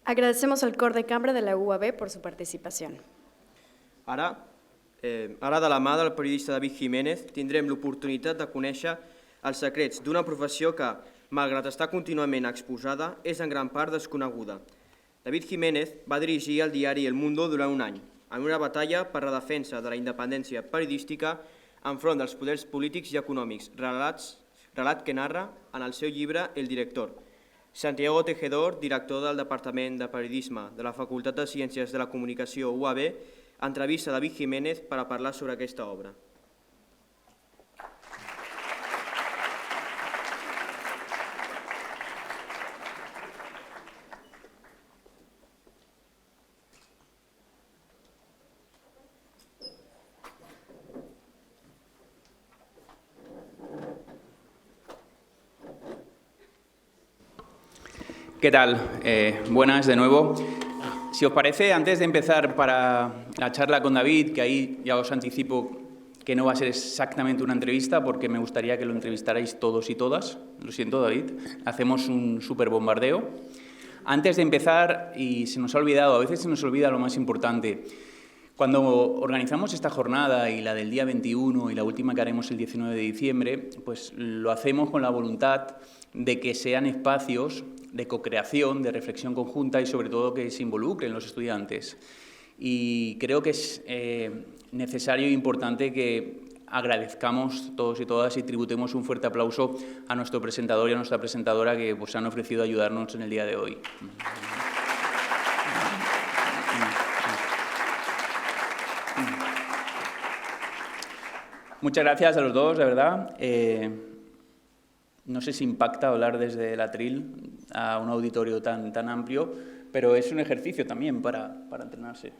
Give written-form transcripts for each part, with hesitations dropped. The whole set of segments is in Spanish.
Agradecemos al Cor de Cambra de la UAB por su participación. Ara, de la mà del periodista David Jiménez, tindrem l'oportunitat de conèixer els secrets d'una professió que, malgrat estar contínuament exposada, és en gran part desconeguda. David Jiménez va dirigir el diari El Mundo durant un any, en una batalla per la defensa de la independència periodística enfront dels poders polítics i econòmics, relat que narra en el seu llibre El Director. Santiago Tejedor, director del Departament de Periodisme de la Facultat de Ciències de la Comunicació UAB, entrevista David Jiménez per a parlar sobre aquesta obra. ¿Qué tal? Buenas de nuevo. Si os parece, antes de empezar para la charla con David, que ahí ya os anticipo que no va a ser exactamente una entrevista, porque me gustaría que lo entrevistarais todos y todas. Lo siento, David. Hacemos un súper bombardeo. Antes de empezar, y se nos ha olvidado, a veces se nos olvida lo más importante. Cuando organizamos esta jornada y la del día 21 y la última que haremos el 19 de diciembre, pues lo hacemos con la voluntad de que sean espacios de co-creación, de reflexión conjunta y sobre todo que se involucren los estudiantes. Y creo que es necesario e importante que agradezcamos todos y todas y tributemos un fuerte aplauso a nuestro presentador y a nuestra presentadora que pues, han ofrecido ayudarnos en el día de hoy. Muchas gracias a los dos, de verdad. No sé si impacta hablar desde el atril a un auditorio tan amplio, pero es un ejercicio también para entrenarse.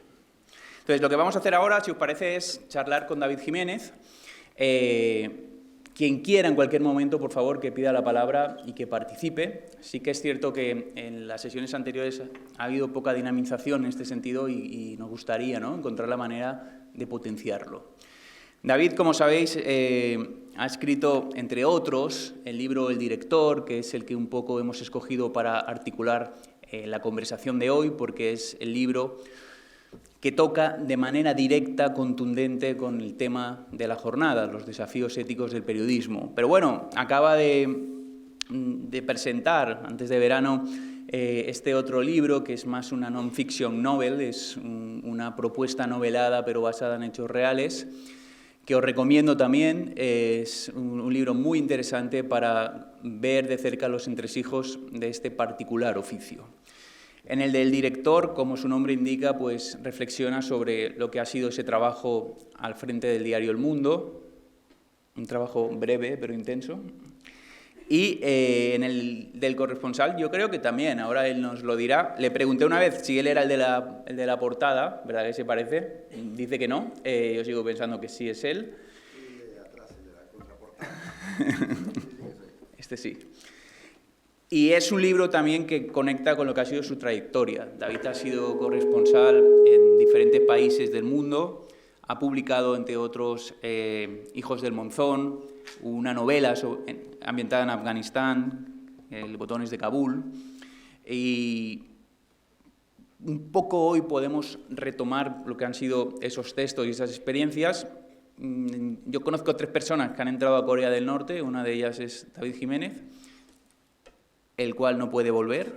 Entonces, lo que vamos a hacer ahora, si os parece, es charlar con David Jiménez. Quien quiera en cualquier momento, por favor, que pida la palabra y que participe. Sí que es cierto que en las sesiones anteriores ha habido poca dinamización en este sentido y nos gustaría, ¿no?, encontrar la manera de potenciarlo. David, como sabéis, ha escrito, entre otros, el libro El Director, que es el que un poco hemos escogido para articular la conversación de hoy, porque es el libro que toca de manera directa, contundente, con el tema de la jornada, los desafíos éticos del periodismo. Pero bueno, acaba de presentar, antes de verano, este otro libro, que es más una non-fiction novel, es una propuesta novelada, pero basada en hechos reales, que os recomiendo también. Es un libro muy interesante para ver de cerca los entresijos de este particular oficio. En el del Director, como su nombre indica, pues reflexiona sobre lo que ha sido ese trabajo al frente del diario El Mundo, un trabajo breve pero intenso. Y en el del corresponsal, yo creo que también, ahora él nos lo dirá. Le pregunté una vez si él era el de la portada, ¿verdad que se parece? Dice que no, yo sigo pensando que sí es él. El de atrás, el de la contraportada. Este sí. Y es un libro también que conecta con lo que ha sido su trayectoria. David ha sido corresponsal en diferentes países del mundo, ha publicado, entre otros, Hijos del Monzón, una novela ambientada en Afganistán, El Botones de Kabul, y un poco hoy podemos retomar lo que han sido esos textos y esas experiencias. Yo conozco 3 personas que han entrado a Corea del Norte, una de ellas es David Jiménez, el cual no puede volver,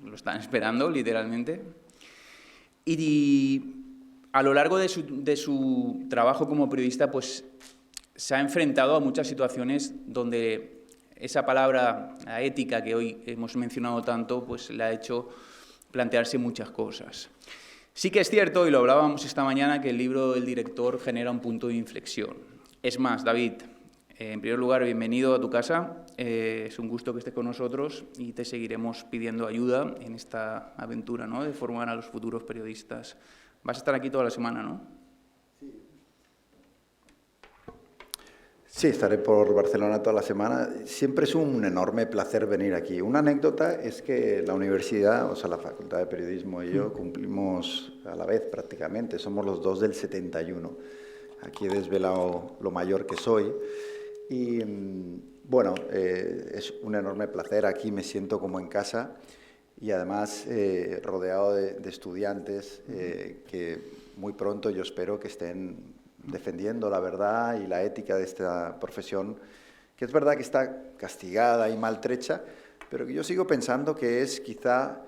lo están esperando literalmente, y a lo largo de su trabajo como periodista, pues se ha enfrentado a muchas situaciones donde esa palabra, la ética, que hoy hemos mencionado tanto, pues le ha hecho plantearse muchas cosas. Sí que es cierto, y lo hablábamos esta mañana, que el libro del Director genera un punto de inflexión. Es más, David, en primer lugar, bienvenido a tu casa. Es un gusto que estés con nosotros y te seguiremos pidiendo ayuda en esta aventura, ¿no?, de formar a los futuros periodistas. Vas a estar aquí toda la semana, ¿no? Sí, estaré por Barcelona toda la semana. Siempre es un enorme placer venir aquí. Una anécdota es que la universidad, o sea, la Facultad de Periodismo y yo cumplimos a la vez prácticamente. Somos los 2 del 71. Aquí he desvelado lo mayor que soy. Y bueno, es un enorme placer. Aquí me siento como en casa. y además rodeado de estudiantes que muy pronto yo espero que estén defendiendo la verdad y la ética de esta profesión, que es verdad que está castigada y maltrecha, pero que yo sigo pensando que es quizá,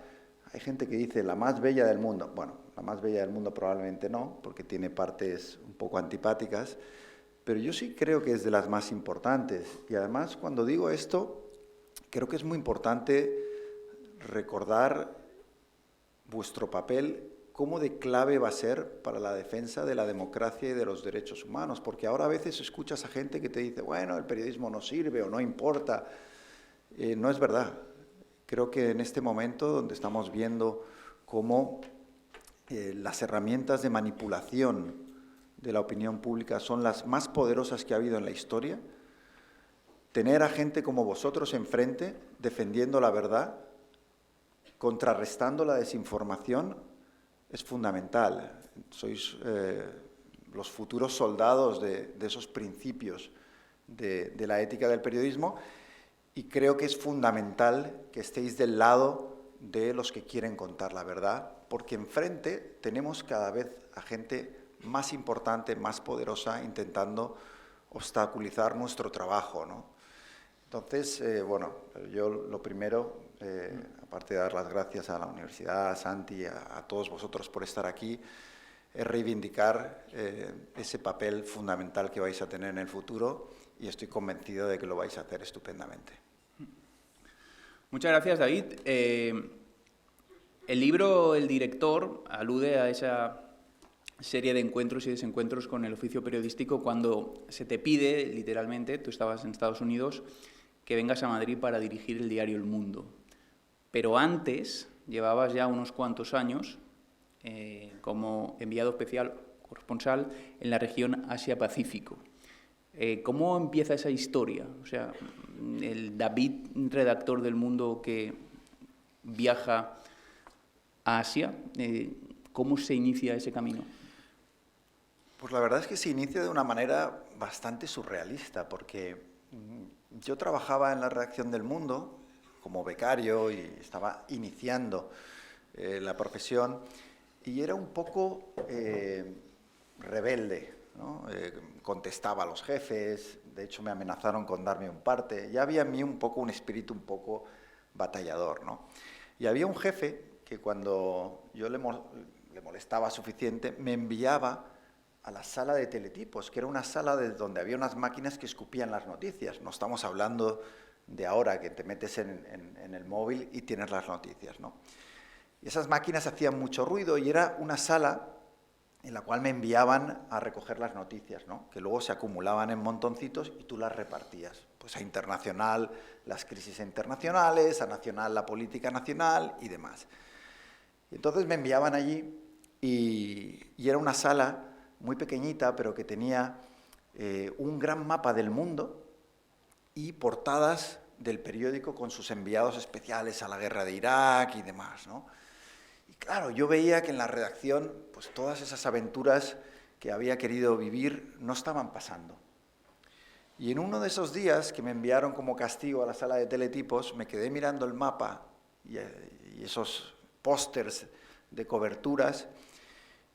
hay gente que dice la más bella del mundo. Bueno, la más bella del mundo probablemente no, porque tiene partes un poco antipáticas, pero yo sí creo que es de las más importantes. Y además, cuando digo esto, creo que es muy importante recordar vuestro papel, cómo de clave va a ser para la defensa de la democracia y de los derechos humanos, porque ahora a veces escuchas a gente que te dice, bueno, el periodismo no sirve o no importa. No es verdad. Creo que en este momento donde estamos viendo cómo las herramientas de manipulación de la opinión pública son las más poderosas que ha habido en la historia, tener a gente como vosotros enfrente defendiendo la verdad, contrarrestando la desinformación, es fundamental. Sois los futuros soldados de esos principios de la ética del periodismo, y creo que es fundamental que estéis del lado de los que quieren contar la verdad, porque enfrente tenemos cada vez a gente más importante, más poderosa, intentando obstaculizar nuestro trabajo, ¿no? Entonces, bueno, yo lo primero, aparte de dar las gracias a la universidad, a Santi, a todos vosotros por estar aquí, es reivindicar ese papel fundamental que vais a tener en el futuro, y estoy convencido de que lo vais a hacer estupendamente. Muchas gracias, David. El libro El director alude a esa serie de encuentros y desencuentros con el oficio periodístico cuando se te pide, literalmente, tú estabas en Estados Unidos, que vengas a Madrid para dirigir el diario El Mundo. Pero antes, llevabas ya unos cuantos años como enviado especial corresponsal en la región Asia-Pacífico. ¿Cómo empieza esa historia? O sea, el David, redactor del Mundo que viaja a Asia, ¿cómo se inicia ese camino? Pues la verdad es que se inicia de una manera bastante surrealista, porque yo trabajaba en la redacción del Mundo como becario y estaba iniciando la profesión, y era un poco rebelde, ¿no? Contestaba a los jefes, de hecho me amenazaron con darme un parte. Ya había en mí un poco un espíritu un poco batallador, ¿no? Y había un jefe que cuando yo le molestaba suficiente, me enviaba a la sala de teletipos, que era una sala donde había unas máquinas que escupían las noticias. No estamos hablando de ahora que te metes en el móvil y tienes las noticias, ¿no? Y esas máquinas hacían mucho ruido y era una sala en la cual me enviaban a recoger las noticias, ¿no? Que luego se acumulaban en montoncitos y tú las repartías. Pues a internacional, las crisis internacionales, a nacional, la política nacional y demás. Y entonces me enviaban allí y era una sala muy pequeñita, pero que tenía un gran mapa del mundo y portadas del periódico con sus enviados especiales a la guerra de Irak y demás, ¿no? Y claro, yo veía que en la redacción, pues todas esas aventuras que había querido vivir no estaban pasando. Y en uno de esos días que me enviaron como castigo a la sala de teletipos, me quedé mirando el mapa y esos pósters de coberturas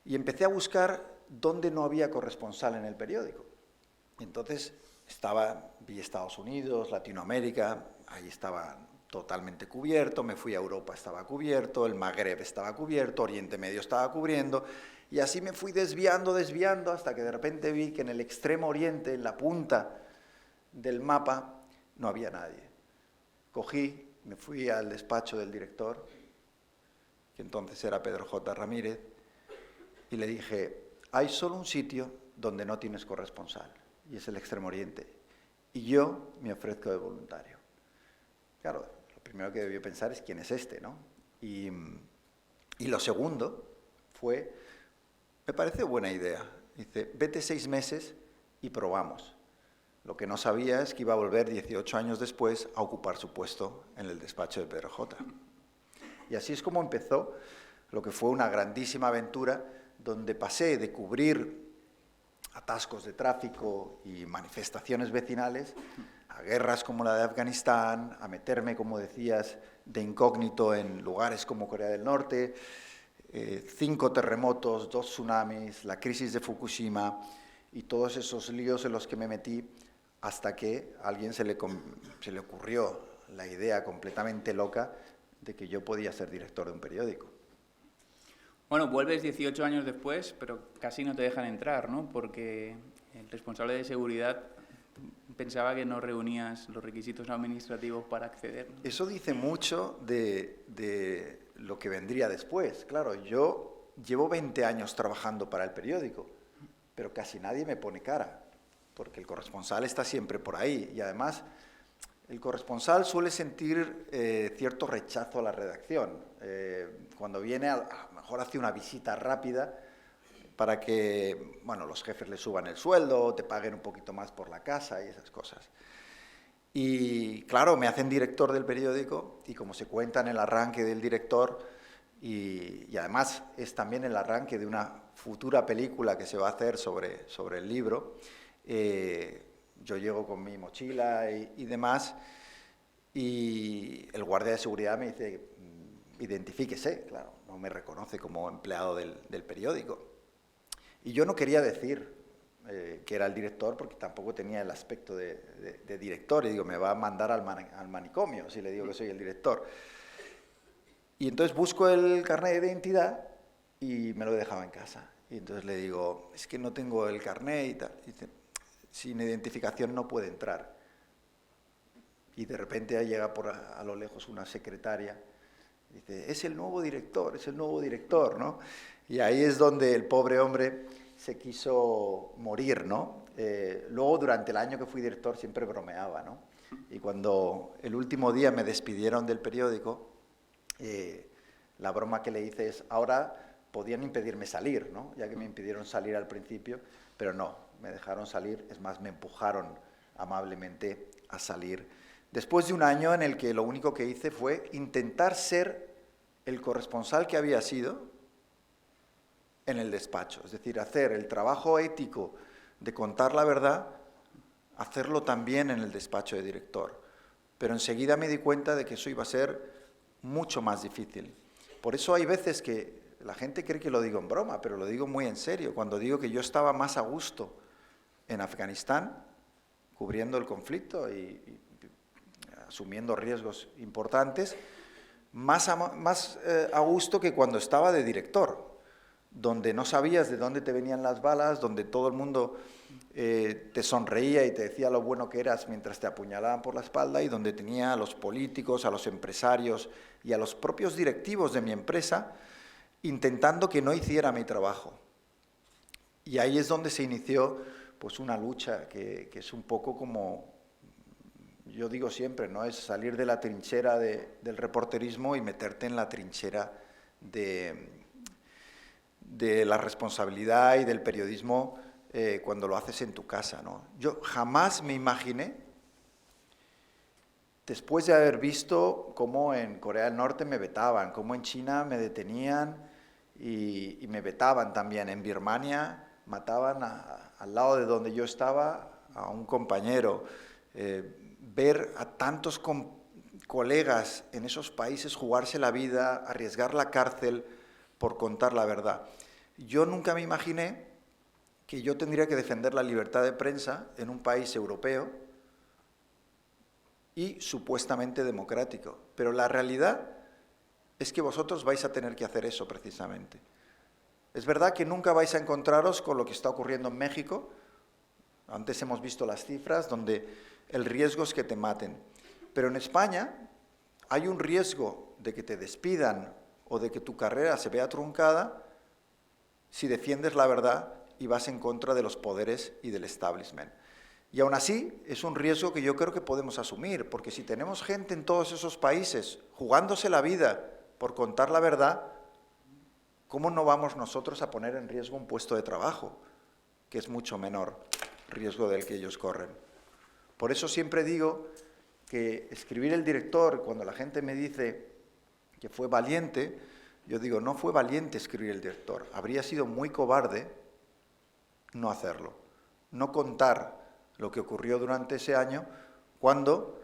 y empecé a buscar dónde no había corresponsal en el periódico. Entonces vi Estados Unidos, Latinoamérica, ahí estaba totalmente cubierto, me fui a Europa, estaba cubierto, el Magreb estaba cubierto, Oriente Medio estaba cubriendo, y así me fui desviando, hasta que de repente vi que en el extremo oriente, en la punta del mapa, no había nadie. Cogí, me fui al despacho del director, que entonces era Pedro J. Ramírez, y le dije, hay solo un sitio donde no tienes corresponsal, y es el Extremo Oriente, y yo me ofrezco de voluntario. Claro, lo primero que debió pensar es quién es este, ¿no? Y lo segundo fue, me parece buena idea. Dice, vete 6 meses y probamos. Lo que no sabía es que iba a volver 18 años después a ocupar su puesto en el despacho de Pedro J. Y así es como empezó lo que fue una grandísima aventura, donde pasé de cubrir atascos de tráfico y manifestaciones vecinales a guerras como la de Afganistán, a meterme, como decías, de incógnito en lugares como Corea del Norte, 5 terremotos, 2 tsunamis, la crisis de Fukushima y todos esos líos en los que me metí hasta que a alguien se le ocurrió la idea completamente loca de que yo podía ser director de un periódico. Bueno, vuelves 18 años después, pero casi no te dejan entrar, ¿no? Porque el responsable de seguridad pensaba que no reunías los requisitos administrativos para acceder, ¿no? Eso dice mucho de lo que vendría después. Claro, yo llevo 20 años trabajando para el periódico, pero casi nadie me pone cara, porque el corresponsal está siempre por ahí. Y además, el corresponsal suele sentir cierto rechazo a la redacción. Cuando viene, a lo mejor hace una visita rápida para que, bueno, los jefes le suban el sueldo, te paguen un poquito más por la casa y esas cosas. Y claro, me hacen director del periódico y como se cuenta en el arranque del director, y además es también el arranque de una futura película que se va a hacer sobre el libro, yo llego con mi mochila y demás, y el guardia de seguridad me dice, identifíquese, claro, no me reconoce como empleado del periódico. Y yo no quería decir que era el director porque tampoco tenía el aspecto de director, y digo, me va a mandar al manicomio si le digo que soy el director. Y entonces busco el carnet de identidad y me lo dejaba en casa. Y entonces le digo, es que no tengo el carnet y tal. Y dice, sin identificación no puede entrar. Y de repente llega a lo lejos una secretaria. Dice, es el nuevo director, ¿no? Y ahí es donde el pobre hombre se quiso morir, ¿no? Luego, durante el año que fui director, siempre bromeaba, ¿no? Y cuando el último día me despidieron del periódico, la broma que le hice es, ahora podían impedirme salir, ¿no? Ya que me impidieron salir al principio, pero no, me dejaron salir, es más, me empujaron amablemente a salir. Después de un año en el que lo único que hice fue intentar ser el corresponsal que había sido en el despacho, es decir, hacer el trabajo ético de contar la verdad, hacerlo también en el despacho de director. Pero enseguida me di cuenta de que eso iba a ser mucho más difícil. Por eso hay veces que la gente cree que lo digo en broma, pero lo digo muy en serio, cuando digo que yo estaba más a gusto en Afganistán, cubriendo el conflicto y asumiendo riesgos importantes, más a gusto que cuando estaba de director, donde no sabías de dónde te venían las balas, donde todo el mundo te sonreía y te decía lo bueno que eras mientras te apuñalaban por la espalda, y donde tenía a los políticos, a los empresarios y a los propios directivos de mi empresa intentando que no hiciera mi trabajo. Y ahí es donde se inició pues una lucha que es un poco como, yo digo siempre, ¿no? Es salir de la trinchera del reporterismo y meterte en la trinchera de la responsabilidad y del periodismo cuando lo haces en tu casa, ¿no? Yo jamás me imaginé, después de haber visto cómo en Corea del Norte me vetaban, cómo en China me detenían y me vetaban también, en Birmania mataban al lado de donde yo estaba a un compañero, ver a tantos colegas en esos países jugarse la vida, arriesgar la cárcel por contar la verdad. Yo nunca me imaginé que yo tendría que defender la libertad de prensa en un país europeo y supuestamente democrático. Pero la realidad es que vosotros vais a tener que hacer eso precisamente. Es verdad que nunca vais a encontraros con lo que está ocurriendo en México. Antes hemos visto las cifras donde el riesgo es que te maten. Pero en España hay un riesgo de que te despidan o de que tu carrera se vea truncada si defiendes la verdad y vas en contra de los poderes y del establishment. Y aún así es un riesgo que yo creo que podemos asumir, porque si tenemos gente en todos esos países jugándose la vida por contar la verdad, ¿cómo no vamos nosotros a poner en riesgo un puesto de trabajo, que es mucho menor riesgo del que ellos corren? Por eso siempre digo que escribir el director, cuando la gente me dice que fue valiente, yo digo, no fue valiente escribir el director, habría sido muy cobarde no hacerlo, no contar lo que ocurrió durante ese año, cuando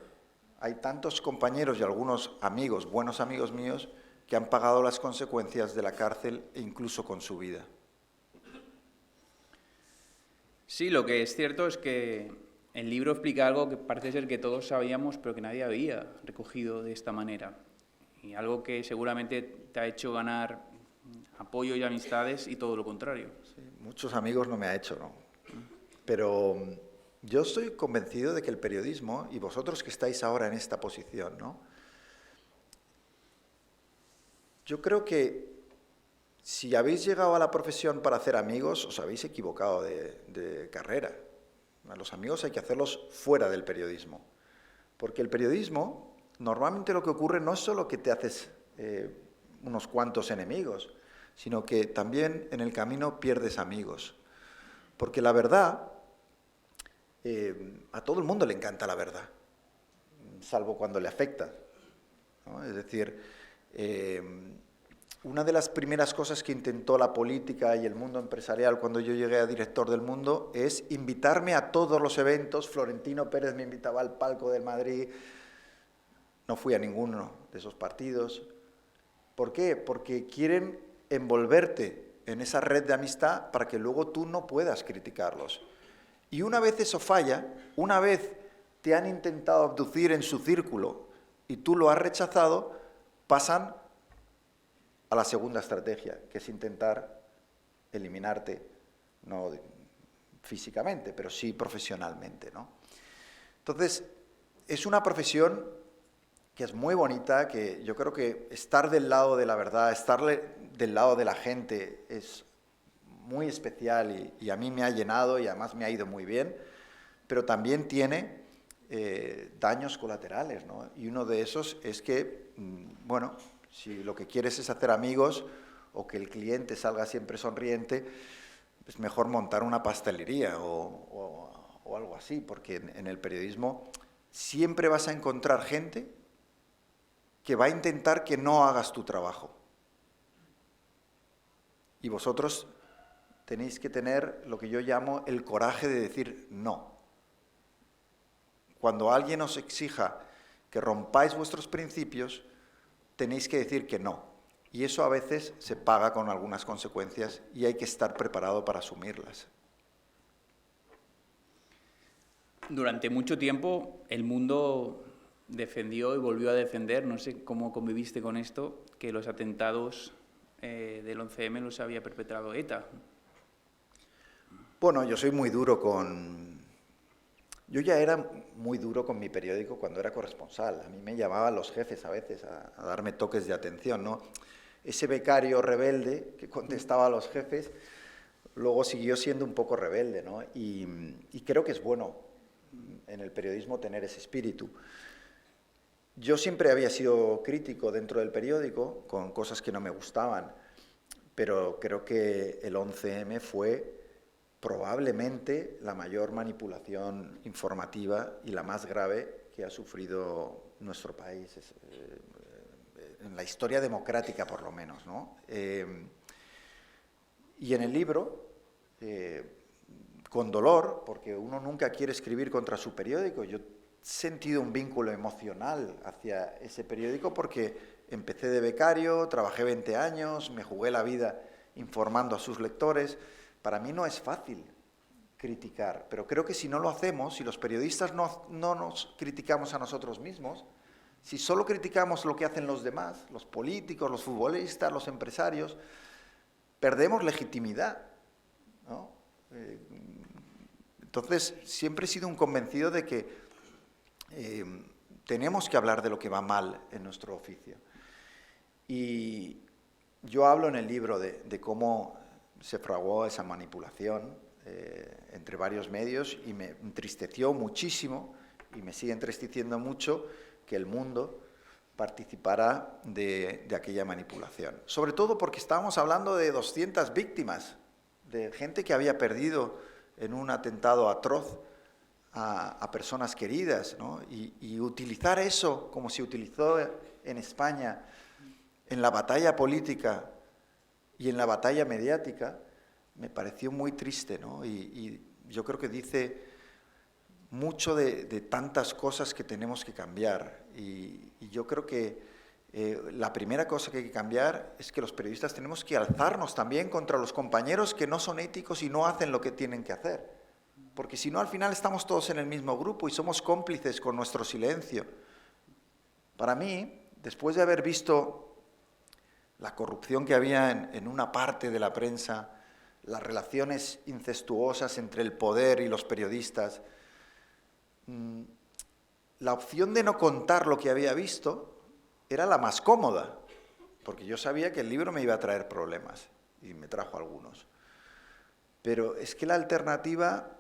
hay tantos compañeros y algunos amigos, buenos amigos míos, que han pagado las consecuencias de la cárcel e incluso con su vida. Sí, lo que es cierto es que el libro explica algo que parece ser que todos sabíamos, pero que nadie había recogido de esta manera. Y algo que seguramente te ha hecho ganar apoyo y amistades y todo lo contrario. Sí, muchos amigos no me ha hecho, ¿no? Pero yo estoy convencido de que el periodismo, y vosotros que estáis ahora en esta posición, ¿no? Yo creo que si habéis llegado a la profesión para hacer amigos, os habéis equivocado de carrera. A los amigos hay que hacerlos fuera del periodismo. Porque el periodismo, normalmente lo que ocurre no es solo que te haces unos cuantos enemigos, sino que también en el camino pierdes amigos. Porque la verdad, a todo el mundo le encanta la verdad, salvo cuando le afecta, ¿no? Es decir, una de las primeras cosas que intentó la política y el mundo empresarial cuando yo llegué a director del Mundo es invitarme a todos los eventos. Florentino Pérez me invitaba al palco del Madrid, no fui a ninguno de esos partidos. ¿Por qué? Porque quieren envolverte en esa red de amistad para que luego tú no puedas criticarlos. Y una vez eso falla, una vez te han intentado abducir en su círculo y tú lo has rechazado, pasan a la segunda estrategia, que es intentar eliminarte, no físicamente, pero sí profesionalmente, ¿no? Entonces, es una profesión que es muy bonita, que yo creo que estar del lado de la verdad, estar del lado de la gente es muy especial y a mí me ha llenado y además me ha ido muy bien, pero también tiene daños colaterales, ¿no? Y uno de esos es que, bueno, si lo que quieres es hacer amigos o que el cliente salga siempre sonriente, es mejor montar una pastelería o algo así, porque en el periodismo siempre vas a encontrar gente que va a intentar que no hagas tu trabajo. Y vosotros tenéis que tener lo que yo llamo el coraje de decir no. Cuando alguien os exija que rompáis vuestros principios, tenéis que decir que no. Y eso a veces se paga con algunas consecuencias y hay que estar preparado para asumirlas. Durante mucho tiempo el Mundo defendió y volvió a defender, no sé cómo conviviste con esto, que los atentados del 11M los había perpetrado ETA. Bueno, yo soy muy duro con... Yo ya era muy duro con mi periódico cuando era corresponsal. A mí me llamaban los jefes a veces a darme toques de atención, ¿no? Ese becario rebelde que contestaba a los jefes, luego siguió siendo un poco rebelde, ¿no? Y creo que es bueno en el periodismo tener ese espíritu. Yo siempre había sido crítico dentro del periódico con cosas que no me gustaban, pero creo que el 11M fue probablemente la mayor manipulación informativa y la más grave que ha sufrido nuestro país, en la historia democrática por lo menos, ¿no? Y en el libro, con dolor, porque uno nunca quiere escribir contra su periódico, yo he sentido un vínculo emocional hacia ese periódico porque empecé de becario, trabajé 20 años, me jugué la vida informando a sus lectores. Para mí no es fácil criticar, pero creo que si no lo hacemos, si los periodistas no nos criticamos a nosotros mismos, si solo criticamos lo que hacen los demás, los políticos, los futbolistas, los empresarios, perdemos legitimidad, ¿no? Entonces, siempre he sido un convencido de que tenemos que hablar de lo que va mal en nuestro oficio. Y yo hablo en el libro de cómo se fraguó esa manipulación entre varios medios y me entristeció muchísimo y me sigue entristeciendo mucho que el Mundo participara de aquella manipulación. Sobre todo porque estábamos hablando de 200 víctimas, de gente que había perdido en un atentado atroz a personas queridas, ¿no? Y utilizar eso como se utilizó en España en la batalla política y en la batalla mediática, me pareció muy triste, ¿no? Y yo creo que dice mucho de tantas cosas que tenemos que cambiar. Y yo creo que la primera cosa que hay que cambiar es que los periodistas tenemos que alzarnos también contra los compañeros que no son éticos y no hacen lo que tienen que hacer. Porque si no, al final estamos todos en el mismo grupo y somos cómplices con nuestro silencio. Para mí, después de haber visto la corrupción que había en una parte de la prensa, las relaciones incestuosas entre el poder y los periodistas, la opción de no contar lo que había visto era la más cómoda, porque yo sabía que el libro me iba a traer problemas, y me trajo algunos. Pero es que la alternativa,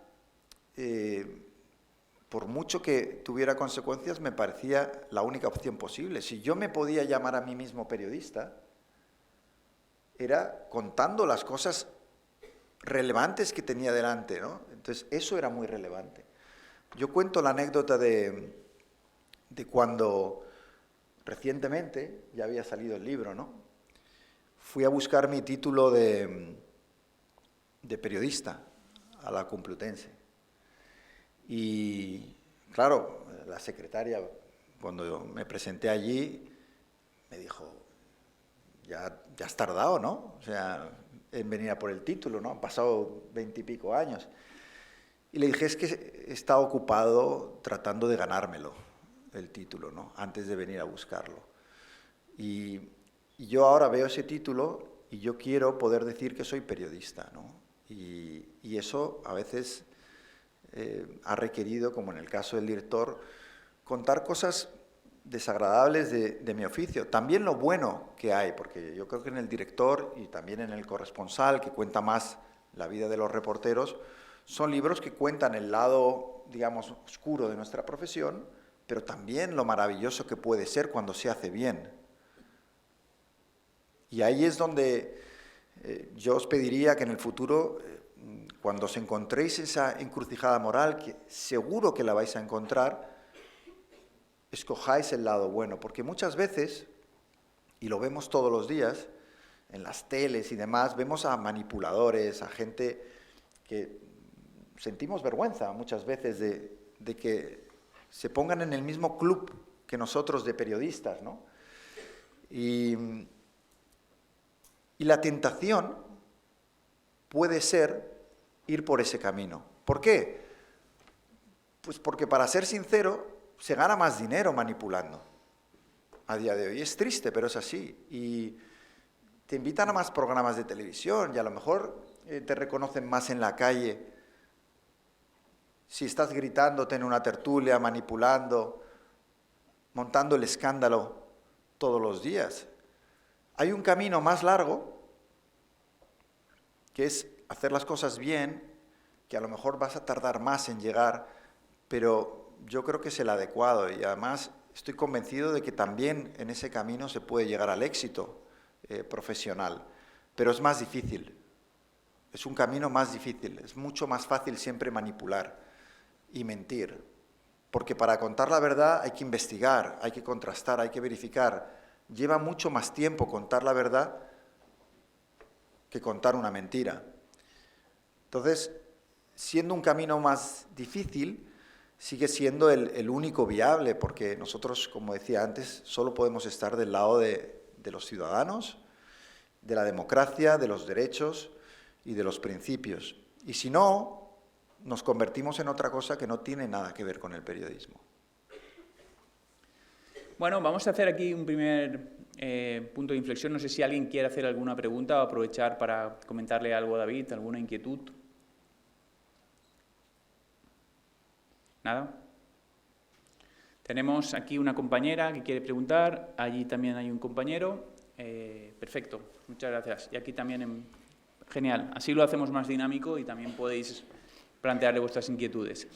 por mucho que tuviera consecuencias, me parecía la única opción posible. Si yo me podía llamar a mí mismo periodista, era contando las cosas relevantes que tenía delante, ¿no? Entonces, eso era muy relevante. Yo cuento la anécdota de cuando recientemente, ya había salido el libro, ¿no? Fui a buscar mi título de periodista a la Complutense. Y, claro, la secretaria, cuando me presenté allí, me dijo, ya has tardado, ¿no? O sea, en venir a por el título, ¿no? Han pasado 20 y pico años. Y le dije, es que he estado ocupado tratando de ganármelo, el título, ¿no? Antes de venir a buscarlo. Y yo ahora veo ese título y yo quiero poder decir que soy periodista, ¿no? Y eso a veces ha requerido, como en el caso del director, contar cosas desagradables de mi oficio. También lo bueno que hay, porque yo creo que en el director y también en el corresponsal, que cuenta más la vida de los reporteros, son libros que cuentan el lado, digamos, oscuro de nuestra profesión, pero también lo maravilloso que puede ser cuando se hace bien. Y ahí es donde yo os pediría que en el futuro, cuando os encontréis esa encrucijada moral, que seguro que la vais a encontrar, escojáis el lado bueno, porque muchas veces, y lo vemos todos los días, en las teles y demás, vemos a manipuladores, a gente que sentimos vergüenza muchas veces de que se pongan en el mismo club que nosotros de periodistas, ¿no? Y la tentación puede ser ir por ese camino. ¿Por qué? Pues porque, para ser sincero, se gana más dinero manipulando a día de hoy. Es triste, pero es así. Y te invitan a más programas de televisión y a lo mejor te reconocen más en la calle si estás gritándote en una tertulia, manipulando, montando el escándalo todos los días. Hay un camino más largo, que es hacer las cosas bien, que a lo mejor vas a tardar más en llegar, pero yo creo que es el adecuado, y además estoy convencido de que también en ese camino se puede llegar al éxito profesional, pero es más difícil, es un camino más difícil, es mucho más fácil siempre manipular y mentir, porque para contar la verdad hay que investigar, hay que contrastar, hay que verificar. Lleva mucho más tiempo contar la verdad que contar una mentira. Entonces, siendo un camino más difícil, sigue siendo el único viable, porque nosotros, como decía antes, solo podemos estar del lado de los ciudadanos, de la democracia, de los derechos y de los principios. Y si no, nos convertimos en otra cosa que no tiene nada que ver con el periodismo. Bueno, vamos a hacer aquí un primer punto de inflexión. No sé si alguien quiere hacer alguna pregunta o aprovechar para comentarle algo a David, alguna inquietud. ¿Nada? Tenemos aquí una compañera que quiere preguntar, allí también hay un compañero. Perfecto, muchas gracias. Y aquí también, genial, así lo hacemos más dinámico y también podéis plantearle vuestras inquietudes.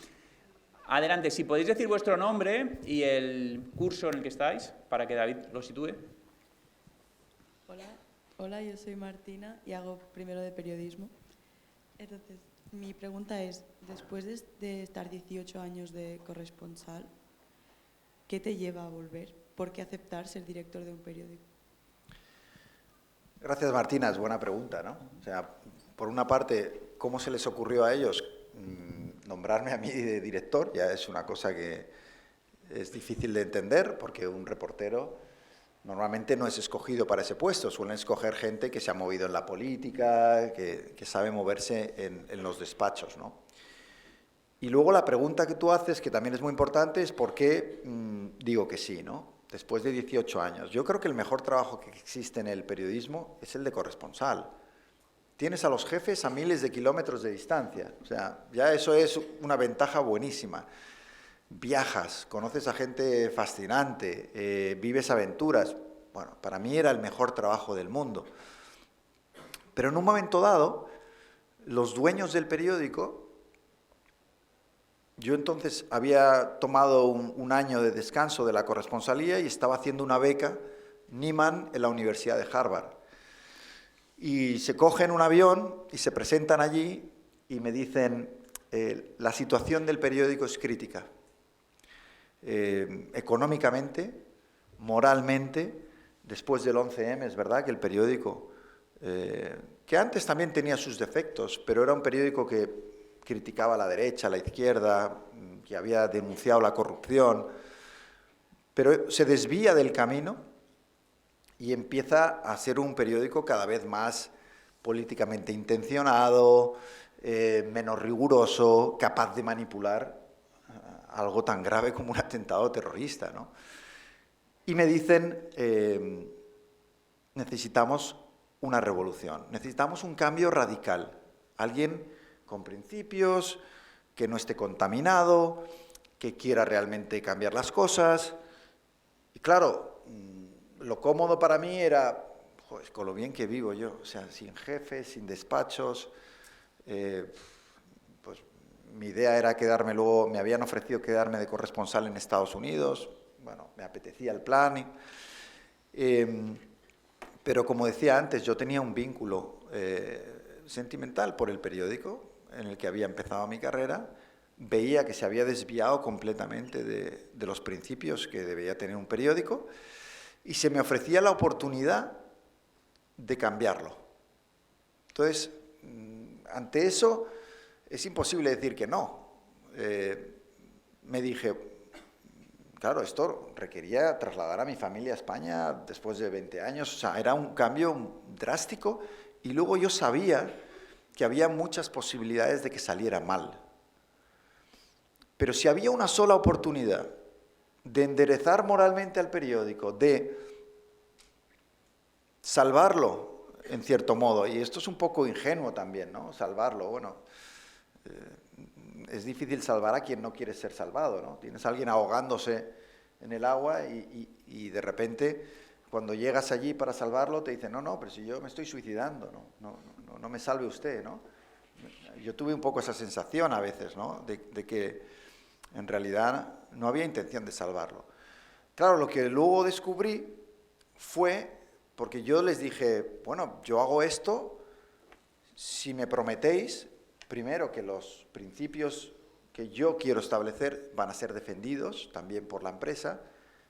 Adelante, si podéis decir vuestro nombre y el curso en el que estáis, para que David lo sitúe. Hola, yo soy Martina y hago primero de periodismo. Entonces, mi pregunta es, después de estar 18 años de corresponsal, ¿qué te lleva a volver? ¿Por qué aceptar ser director de un periódico? Gracias, Martina, es buena pregunta, ¿no? O sea, por una parte, ¿cómo se les ocurrió a ellos nombrarme a mí de director ya es una cosa que es difícil de entender, porque un reportero normalmente no es escogido para ese puesto, suelen escoger gente que se ha movido en la política, que sabe moverse en los despachos, ¿no? Y luego la pregunta que tú haces, que también es muy importante, es por qué digo que sí, ¿no? Después de 18 años. Yo creo que el mejor trabajo que existe en el periodismo es el de corresponsal. Tienes a los jefes a miles de kilómetros de distancia, o sea, ya eso es una ventaja buenísima. Viajas, conoces a gente fascinante, vives aventuras. Bueno, para mí era el mejor trabajo del mundo. Pero en un momento dado, los dueños del periódico, yo entonces había tomado un año de descanso de la corresponsalía y estaba haciendo una beca Nieman en la Universidad de Harvard. Y se cogen un avión y se presentan allí y me dicen, la situación del periódico es crítica. Económicamente, moralmente, después del 11M, es verdad que el periódico, que antes también tenía sus defectos, pero era un periódico que criticaba a la derecha, a la izquierda, que había denunciado la corrupción, pero se desvía del camino y empieza a ser un periódico cada vez más políticamente intencionado, menos riguroso, capaz de manipular algo tan grave como un atentado terrorista, ¿no? Y me dicen, necesitamos una revolución, necesitamos un cambio radical, alguien con principios, que no esté contaminado, que quiera realmente cambiar las cosas. Y claro, lo cómodo para mí era, joder, con lo bien que vivo yo, o sea, sin jefes, sin despachos, pues mi idea era quedarme luego, me habían ofrecido quedarme de corresponsal en Estados Unidos, bueno, me apetecía el plan, pero como decía antes, yo tenía un vínculo sentimental por el periódico en el que había empezado mi carrera, veía que se había desviado completamente de los principios que debía tener un periódico y se me ofrecía la oportunidad de cambiarlo. Entonces, ante eso es imposible decir que no. Me dije, claro, esto requería trasladar a mi familia a España después de 20 años, o sea, era un cambio drástico y luego yo sabía que había muchas posibilidades de que saliera mal. Pero si había una sola oportunidad de enderezar moralmente al periódico, de salvarlo en cierto modo, y esto es un poco ingenuo también, ¿no? Salvarlo, bueno, es difícil salvar a quien no quiere ser salvado, ¿no? Tienes a alguien ahogándose en el agua y de repente cuando llegas allí para salvarlo te dicen, no, pero si yo me estoy suicidando, no me salve usted, ¿no? Yo tuve un poco esa sensación a veces, ¿no? De que en realidad no había intención de salvarlo. Claro, lo que luego descubrí fue, porque yo les dije, bueno, yo hago esto si me prometéis, primero, que los principios que yo quiero establecer van a ser defendidos también por la empresa,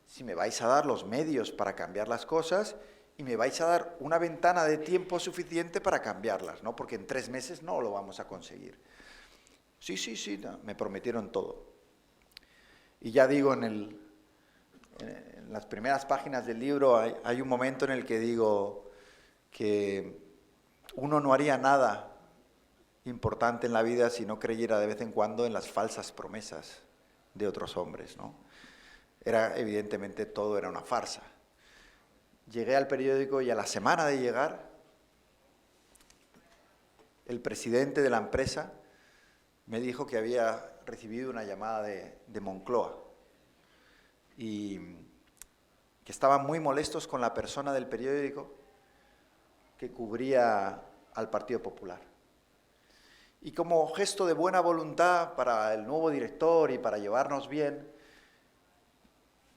si me vais a dar los medios para cambiar las cosas y me vais a dar una ventana de tiempo suficiente para cambiarlas, ¿no? Porque en 3 meses no lo vamos a conseguir. Sí, no, me prometieron todo. Y ya digo, en las primeras páginas del libro hay un momento en el que digo que uno no haría nada importante en la vida si no creyera de vez en cuando en las falsas promesas de otros hombres, ¿no? Evidentemente todo era una farsa. Llegué al periódico y a la semana de llegar, el presidente de la empresa me dijo que había recibido una llamada de Moncloa y que estaban muy molestos con la persona del periódico que cubría al Partido Popular. Y como gesto de buena voluntad para el nuevo director y para llevarnos bien,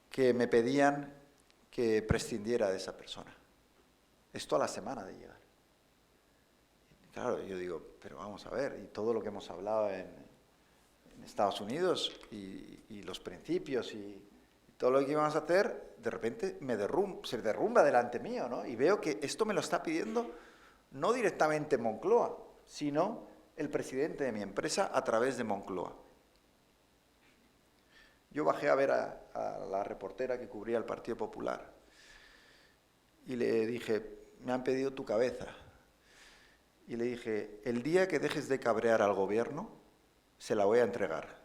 que me pedían que prescindiera de esa persona. Esto a la semana de llegar. Claro, yo digo, pero vamos a ver, y todo lo que hemos hablado en Estados Unidos, y los principios, y todo lo que íbamos a hacer, de repente se derrumba delante mío, ¿no? Y veo que esto me lo está pidiendo no directamente Moncloa, sino el presidente de mi empresa a través de Moncloa. Yo bajé a ver a la reportera que cubría el Partido Popular y le dije, me han pedido tu cabeza. Y le dije, el día que dejes de cabrear al gobierno, se la voy a entregar.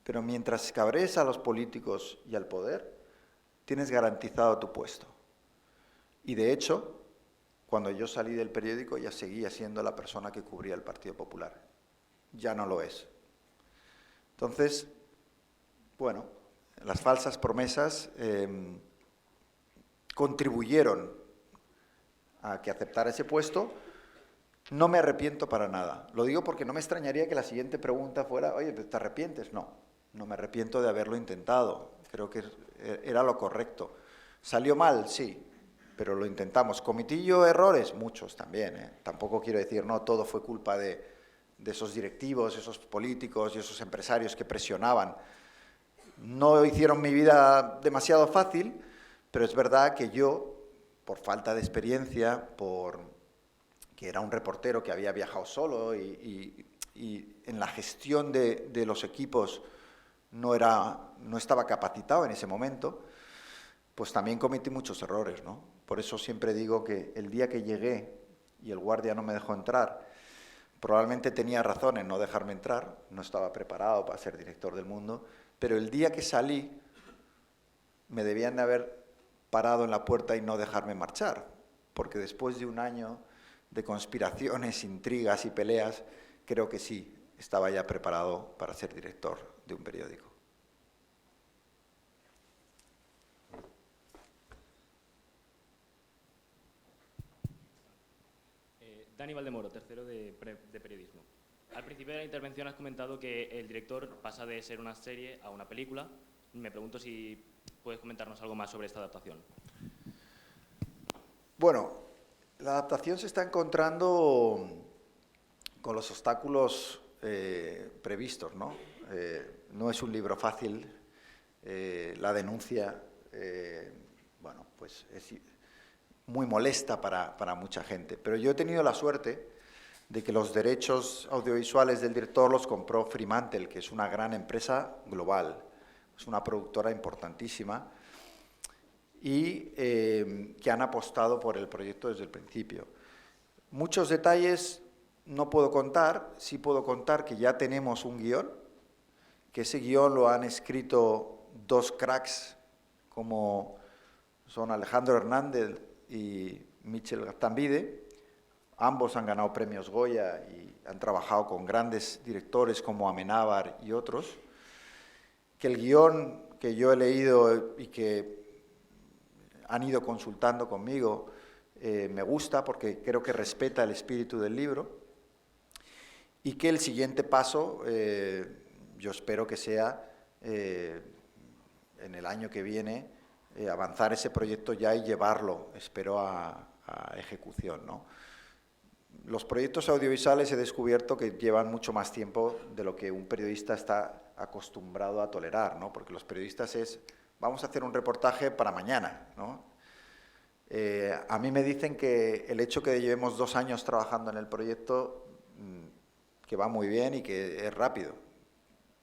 Pero mientras cabrees a los políticos y al poder, tienes garantizado tu puesto. Y de hecho, cuando yo salí del periódico ya seguía siendo la persona que cubría el Partido Popular. Ya no lo es. Entonces, bueno, las falsas promesas contribuyeron a que aceptara ese puesto. No me arrepiento para nada. Lo digo porque no me extrañaría que la siguiente pregunta fuera, oye, ¿te arrepientes? No, no me arrepiento de haberlo intentado. Creo que era lo correcto. ¿Salió mal? Sí, pero lo intentamos. ¿Cometí yo errores? Muchos también, ¿eh? Tampoco quiero decir, no, todo fue culpa de esos directivos, esos políticos y esos empresarios que presionaban. No hicieron mi vida demasiado fácil, pero es verdad que yo, por falta de experiencia, que era un reportero que había viajado solo y en la gestión de los equipos no estaba capacitado en ese momento, pues también cometí muchos errores, ¿no? Por eso siempre digo que el día que llegué y el guardia no me dejó entrar, probablemente tenía razón en no dejarme entrar, no estaba preparado para ser director del Mundo, pero el día que salí me debían de haber parado en la puerta y no dejarme marchar, porque después de un año de conspiraciones, intrigas y peleas, creo que sí, estaba ya preparado para ser director de un periódico. Dani Valdemoro, tercero de periodismo. Al principio de la intervención has comentado que el director pasa de ser una serie a una película. Me pregunto si puedes comentarnos algo más sobre esta adaptación. Bueno, la adaptación se está encontrando con los obstáculos previstos, ¿no? No es un libro fácil. La denuncia, bueno, pues es muy molesta para mucha gente. Pero yo he tenido la suerte de que los derechos audiovisuales del director los compró Fremantle, que es una gran empresa global, es una productora importantísima y que han apostado por el proyecto desde el principio. Muchos detalles no puedo contar, sí puedo contar que ya tenemos un guión, que ese guión lo han escrito dos cracks como son Alejandro Hernández y Michel Gaztambide. Ambos han ganado premios Goya y han trabajado con grandes directores como Amenábar y otros. Que el guión que yo he leído y que han ido consultando conmigo me gusta porque creo que respeta el espíritu del libro y que el siguiente paso yo espero que sea en el año que viene avanzar ese proyecto ya y llevarlo, espero, a ejecución, ¿no? Los proyectos audiovisuales he descubierto que llevan mucho más tiempo de lo que un periodista está acostumbrado a tolerar, ¿no? Porque los periodistas vamos a hacer un reportaje para mañana, ¿no? A mí me dicen que el hecho que llevemos 2 años trabajando en el proyecto, que va muy bien y que es rápido.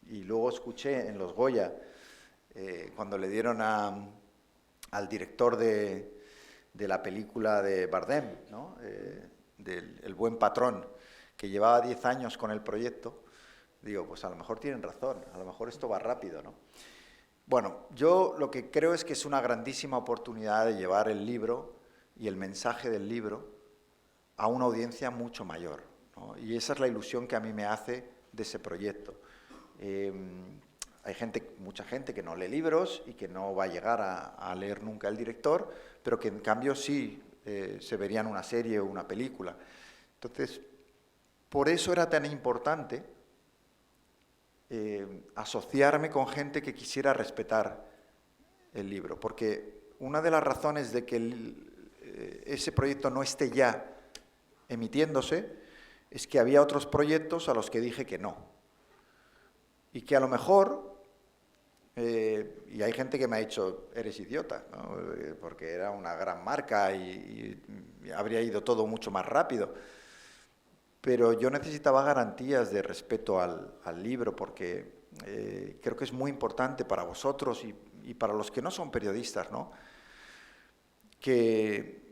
Y luego escuché en los Goya, cuando le dieron al director de la película de Bardem, ¿no? El buen patrón, que llevaba 10 años con el proyecto, digo, pues a lo mejor tienen razón, a lo mejor esto va rápido, ¿no? Bueno, yo lo que creo es que es una grandísima oportunidad de llevar el libro y el mensaje del libro a una audiencia mucho mayor, ¿no? Y esa es la ilusión que a mí me hace de ese proyecto. Hay mucha gente que no lee libros y que no va a llegar a leer nunca el director, pero que en cambio sí se verían una serie o una película. Entonces, por eso era tan importante asociarme con gente que quisiera respetar el libro, porque una de las razones de que ese proyecto no esté ya emitiéndose es que había otros proyectos a los que dije que no, y que a lo mejor, y hay gente que me ha dicho, eres idiota, ¿no? Porque era una gran marca y habría ido todo mucho más rápido. pero yo necesitaba garantías de respeto al libro porque creo que es muy importante para vosotros y para los que no son periodistas, ¿no? Que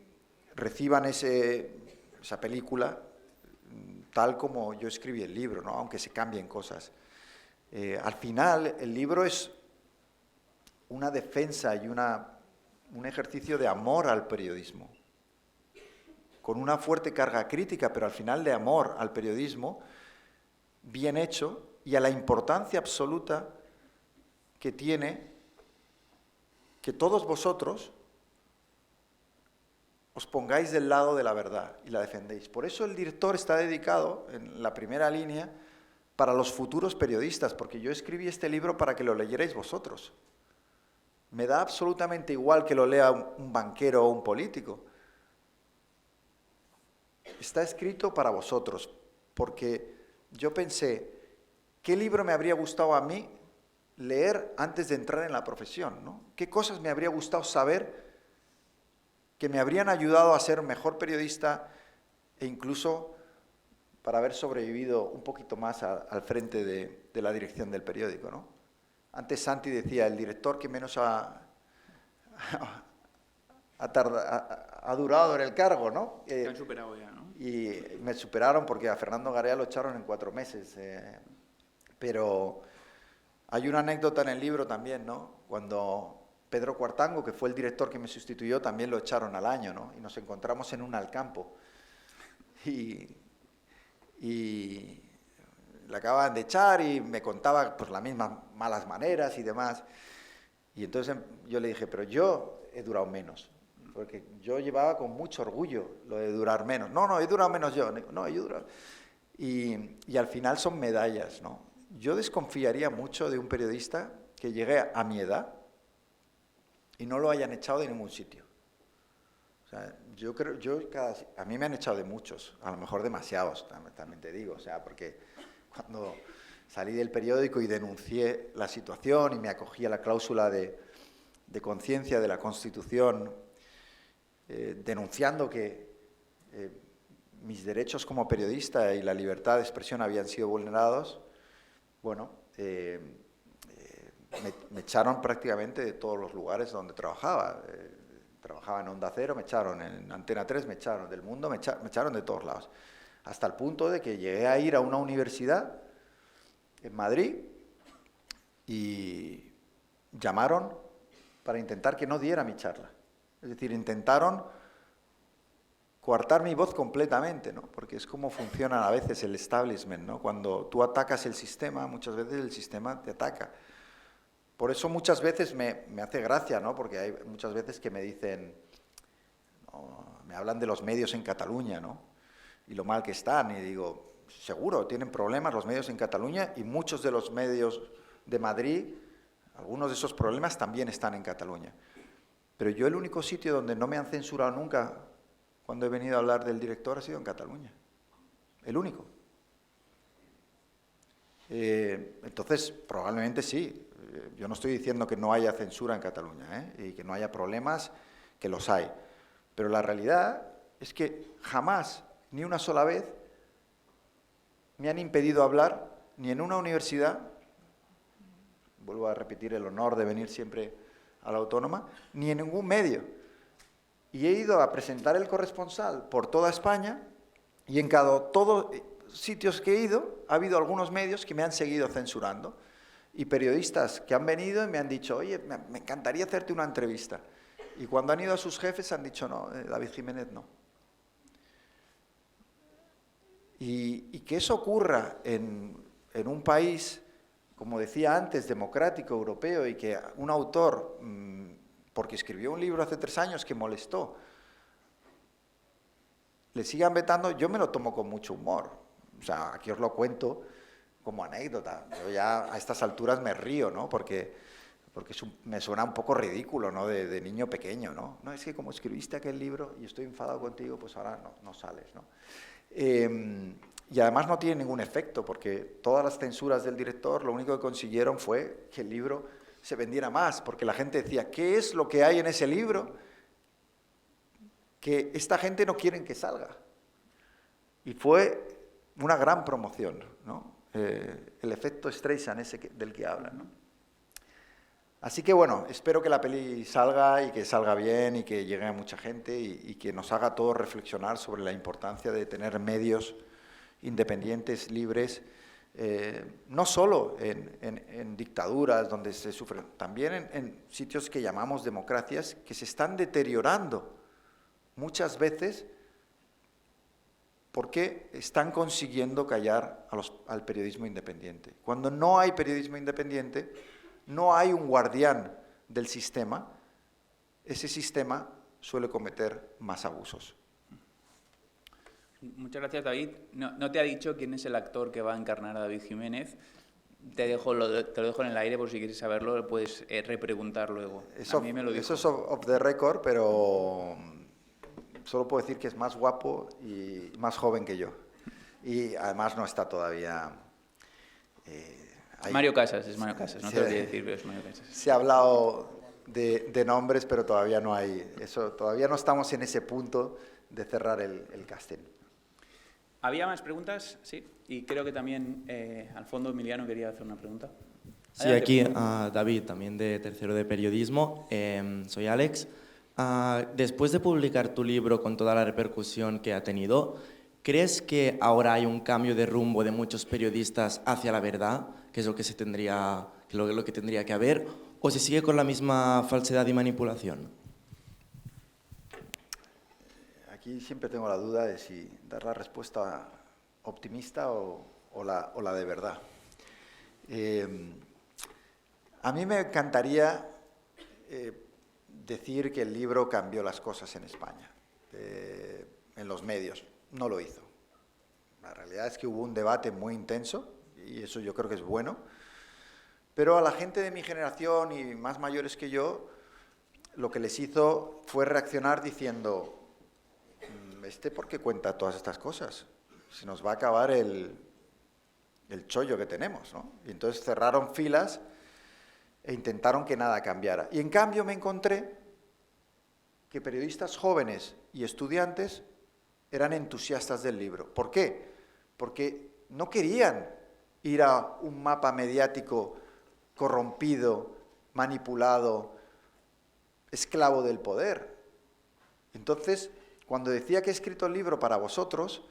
reciban esa película tal como yo escribí el libro, ¿no? Aunque se cambien cosas. Al final, el libro es una defensa y un ejercicio de amor al periodismo, con una fuerte carga crítica, pero al final de amor al periodismo, bien hecho, y a la importancia absoluta que tiene que todos vosotros os pongáis del lado de la verdad y la defendéis. Por eso el director está dedicado, en la primera línea, para los futuros periodistas, porque yo escribí este libro para que lo leyerais vosotros. Me da absolutamente igual que lo lea un banquero o un político. Está escrito para vosotros, porque yo pensé, ¿qué libro me habría gustado a mí leer antes de entrar en la profesión, ¿no? ¿Qué cosas me habría gustado saber que me habrían ayudado a ser un mejor periodista e incluso para haber sobrevivido un poquito más al frente de la dirección del periódico, ¿no? Antes Santi decía, el director que menos ha durado en el cargo, ¿no? Te han superado ya, ¿no? Y me superaron porque a Fernando Garea lo echaron en 4 meses. Pero hay una anécdota en el libro también, ¿no? Cuando Pedro Cuartango, que fue el director que me sustituyó, también lo echaron al año, ¿no? Y nos encontramos en un Alcampo. Y le acababan de echar y me contaba pues las mismas malas maneras y demás. Y entonces yo le dije, pero yo he durado menos. Porque yo llevaba con mucho orgullo lo de durar menos. No, he durado menos yo. No, yo he durado. Y al final son medallas, ¿no? Yo desconfiaría mucho de un periodista que llegue a mi edad y no lo hayan echado de ningún sitio. O sea, yo creo, a mí me han echado de muchos, a lo mejor demasiados, también te digo, o sea, porque cuando salí del periódico y denuncié la situación y me acogí a la cláusula de conciencia de la Constitución, denunciando que mis derechos como periodista y la libertad de expresión habían sido vulnerados, bueno, me echaron prácticamente de todos los lugares donde trabajaba. Trabajaba en Onda Cero, me echaron, en Antena 3 me echaron, del Mundo me echaron de todos lados. Hasta el punto de que llegué a ir a una universidad en Madrid y llamaron para intentar que no diera mi charla. Es decir, intentaron coartar mi voz completamente, ¿no? Porque es como funciona a veces el establishment, ¿no? Cuando tú atacas el sistema, muchas veces el sistema te ataca. Por eso muchas veces me hace gracia, ¿no? Porque hay muchas veces que me dicen, no, me hablan de los medios en Cataluña, ¿no? Y lo mal que están, y digo, seguro, tienen problemas los medios en Cataluña y muchos de los medios de Madrid, algunos de esos problemas también están en Cataluña. Pero yo el único sitio donde no me han censurado nunca cuando he venido a hablar del director ha sido en Cataluña. El único. Entonces, probablemente sí. Yo no estoy diciendo que no haya censura en Cataluña, y que no haya problemas, que los hay. Pero la realidad es que jamás, ni una sola vez, me han impedido hablar, ni en una universidad, vuelvo a repetir el honor de venir siempre a la Autónoma, ni en ningún medio. Y he ido a presentar El Corresponsal por toda España, y en todos sitios que he ido, ha habido algunos medios que me han seguido censurando. Y periodistas que han venido y me han dicho, oye, me encantaría hacerte una entrevista. Y cuando han ido a sus jefes han dicho, no, David Jiménez no. Y que eso ocurra en un país, como decía antes, democrático, europeo, y que un autor, porque escribió un libro hace 3 años que molestó, le sigan vetando, yo me lo tomo con mucho humor. O sea, aquí os lo cuento como anécdota. Yo ya a estas alturas me río, ¿no? Porque me suena un poco ridículo, ¿no? De niño pequeño, ¿no? No, es que como escribiste aquel libro y estoy enfadado contigo, pues ahora no sales, ¿no? Y además no tiene ningún efecto, porque todas las censuras del director lo único que consiguieron fue que el libro se vendiera más, porque la gente decía, ¿qué es lo que hay en ese libro que esta gente no quiere que salga? Y fue una gran promoción, ¿no? El efecto Streisand ese del que hablan, ¿no? Así que bueno, espero que la peli salga y que salga bien y que llegue a mucha gente y que nos haga a todos reflexionar sobre la importancia de tener medios independientes, libres, no solo en dictaduras donde se sufren, también en sitios que llamamos democracias que se están deteriorando muchas veces porque están consiguiendo callar al periodismo independiente. Cuando no hay periodismo independiente, no hay un guardián del sistema, ese sistema suele cometer más abusos. Muchas gracias, David. No te ha dicho quién es el actor que va a encarnar a David Jiménez. Te lo dejo en el aire por si quieres saberlo, lo puedes repreguntar luego. A mí me lo dijo. Eso es off the record, pero solo puedo decir que es más guapo y más joven que yo. Y además no está todavía... Mario Casas, es Mario Casas, no te lo voy a decir, pero es Mario Casas. Se ha hablado de nombres, pero todavía no hay eso, todavía no estamos en ese punto de cerrar el casting. ¿Había más preguntas? Sí. Y creo que también al fondo Emiliano quería hacer una pregunta. Sí, Adelante. aquí David, también de tercero de periodismo. Soy Alex. Después de publicar tu libro con toda la repercusión que ha tenido, ¿crees que ahora hay un cambio de rumbo de muchos periodistas hacia la verdad, que es lo que lo que tendría que haber, o se sigue con la misma falsedad y manipulación? Aquí siempre tengo la duda de si dar la respuesta optimista o la de verdad. A mí me encantaría decir que el libro cambió las cosas en España, en los medios. No lo hizo. La realidad es que hubo un debate muy intenso y eso yo creo que es bueno, pero a la gente de mi generación y más mayores que yo, lo que les hizo fue reaccionar diciendo: ¿por qué cuenta todas estas cosas? Se nos va a acabar el chollo que tenemos, ¿no? Y entonces cerraron filas e intentaron que nada cambiara. Y en cambio me encontré que periodistas jóvenes y estudiantes eran entusiastas del libro. ¿Por qué? Porque no querían ir a un mapa mediático corrompido, manipulado, esclavo del poder. Entonces, cuando decía que he escrito el libro para vosotros,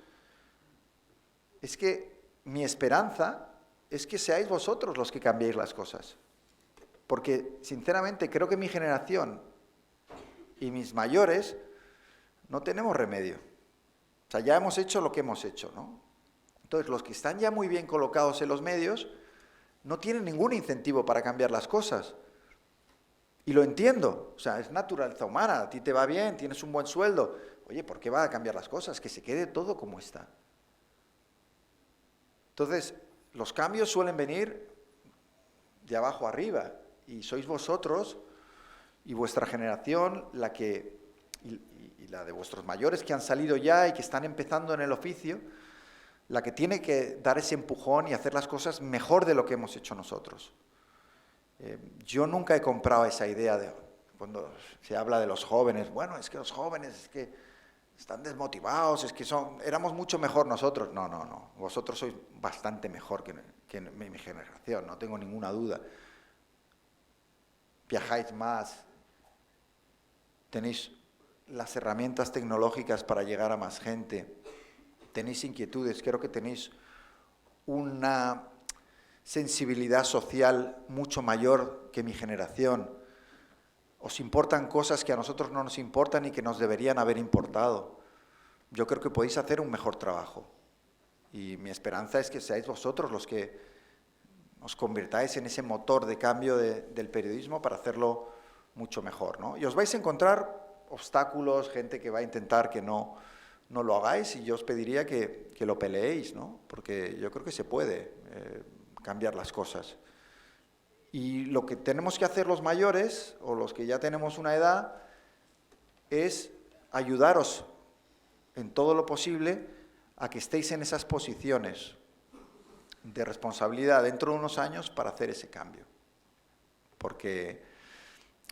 es que mi esperanza es que seáis vosotros los que cambiéis las cosas. Porque, sinceramente, creo que mi generación y mis mayores no tenemos remedio. O sea, ya hemos hecho lo que hemos hecho, ¿no? Entonces, los que están ya muy bien colocados en los medios no tienen ningún incentivo para cambiar las cosas. Y lo entiendo, o sea, es naturaleza humana, a ti te va bien, tienes un buen sueldo. Oye, ¿por qué va a cambiar las cosas? Que se quede todo como está. Entonces, los cambios suelen venir de abajo arriba, y sois vosotros y vuestra generación la que, y la de vuestros mayores que han salido ya y que están empezando en el oficio, la que tiene que dar ese empujón y hacer las cosas mejor de lo que hemos hecho nosotros. Yo nunca he comprado esa idea de, cuando se habla de los jóvenes, bueno, es que los jóvenes es que están desmotivados, es que éramos mucho mejor nosotros. No, no, no, vosotros sois bastante mejor que mi generación, no tengo ninguna duda. Viajáis más, tenéis las herramientas tecnológicas para llegar a más gente, tenéis inquietudes, creo que tenéis una sensibilidad social mucho mayor que mi generación. Os importan cosas que a nosotros no nos importan y que nos deberían haber importado. Yo creo que podéis hacer un mejor trabajo. Y mi esperanza es que seáis vosotros los que os convirtáis en ese motor de cambio del periodismo para hacerlo mucho mejor, ¿no? Y os vais a encontrar obstáculos, gente que va a intentar que no lo hagáis, y yo os pediría que lo peleéis, ¿no? Porque yo creo que se puede cambiar las cosas. Y lo que tenemos que hacer los mayores, o los que ya tenemos una edad, es ayudaros en todo lo posible a que estéis en esas posiciones de responsabilidad dentro de unos años para hacer ese cambio. Porque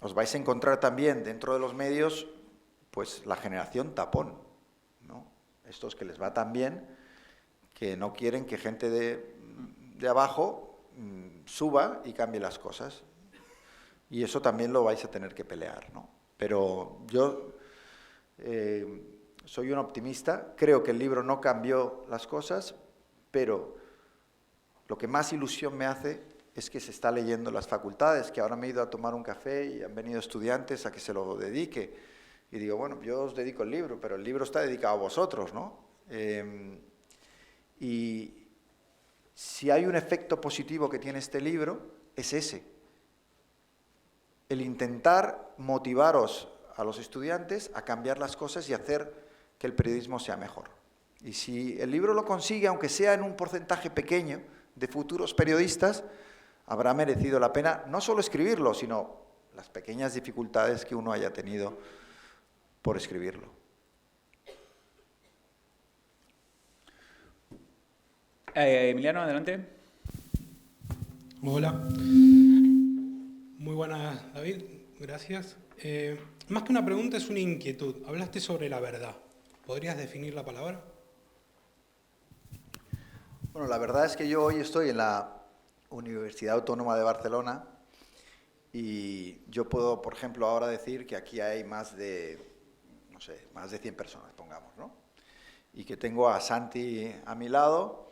os vais a encontrar también dentro de los medios, pues la generación tapón, ¿no? Estos que les va tan bien, que no quieren que gente de abajo suba y cambie las cosas. Y eso también lo vais a tener que pelear, ¿no? Pero yo soy un optimista, creo que el libro no cambió las cosas, pero lo que más ilusión me hace es que se está leyendo en las facultades, que ahora me he ido a tomar un café y han venido estudiantes a que se lo dedique. Y digo, bueno, yo os dedico el libro, pero el libro está dedicado a vosotros, ¿no? Y si hay un efecto positivo que tiene este libro, es ese. El intentar motivaros a los estudiantes a cambiar las cosas y hacer que el periodismo sea mejor. Y si el libro lo consigue, aunque sea en un porcentaje pequeño de futuros periodistas, habrá merecido la pena no solo escribirlo, sino las pequeñas dificultades que uno haya tenido por escribirlo. Emiliano, adelante. Hola. Muy buenas, David. Gracias. Más que una pregunta, es una inquietud. Hablaste sobre la verdad. ¿Podrías definir la palabra? Bueno, la verdad es que yo hoy estoy en la Universidad Autónoma de Barcelona y yo puedo, por ejemplo, ahora decir que aquí hay más de 100 personas, pongamos, ¿no? Y que tengo a Santi a mi lado.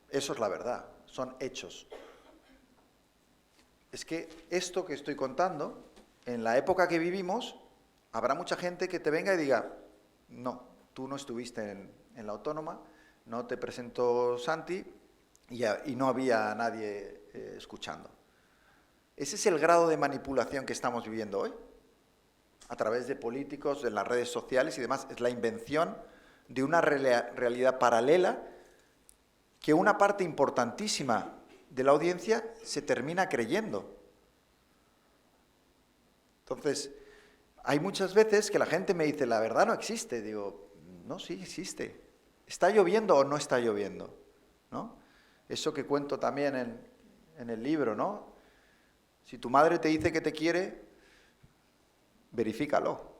Eso es la verdad, son hechos. Es que esto que estoy contando, en la época que vivimos, habrá mucha gente que te venga y diga, no, tú no estuviste en la Autónoma, no te presentó Santi y no había nadie escuchando. Ese es el grado de manipulación que estamos viviendo hoy, a través de políticos, de las redes sociales y demás. Es la invención de una realidad paralela que una parte importantísima de la audiencia se termina creyendo. Entonces, hay muchas veces que la gente me dice, la verdad no existe. Digo, no, sí existe. ¿Está lloviendo o no está lloviendo? ¿No? Eso que cuento también en el libro, ¿no? Si tu madre te dice que te quiere, verifícalo,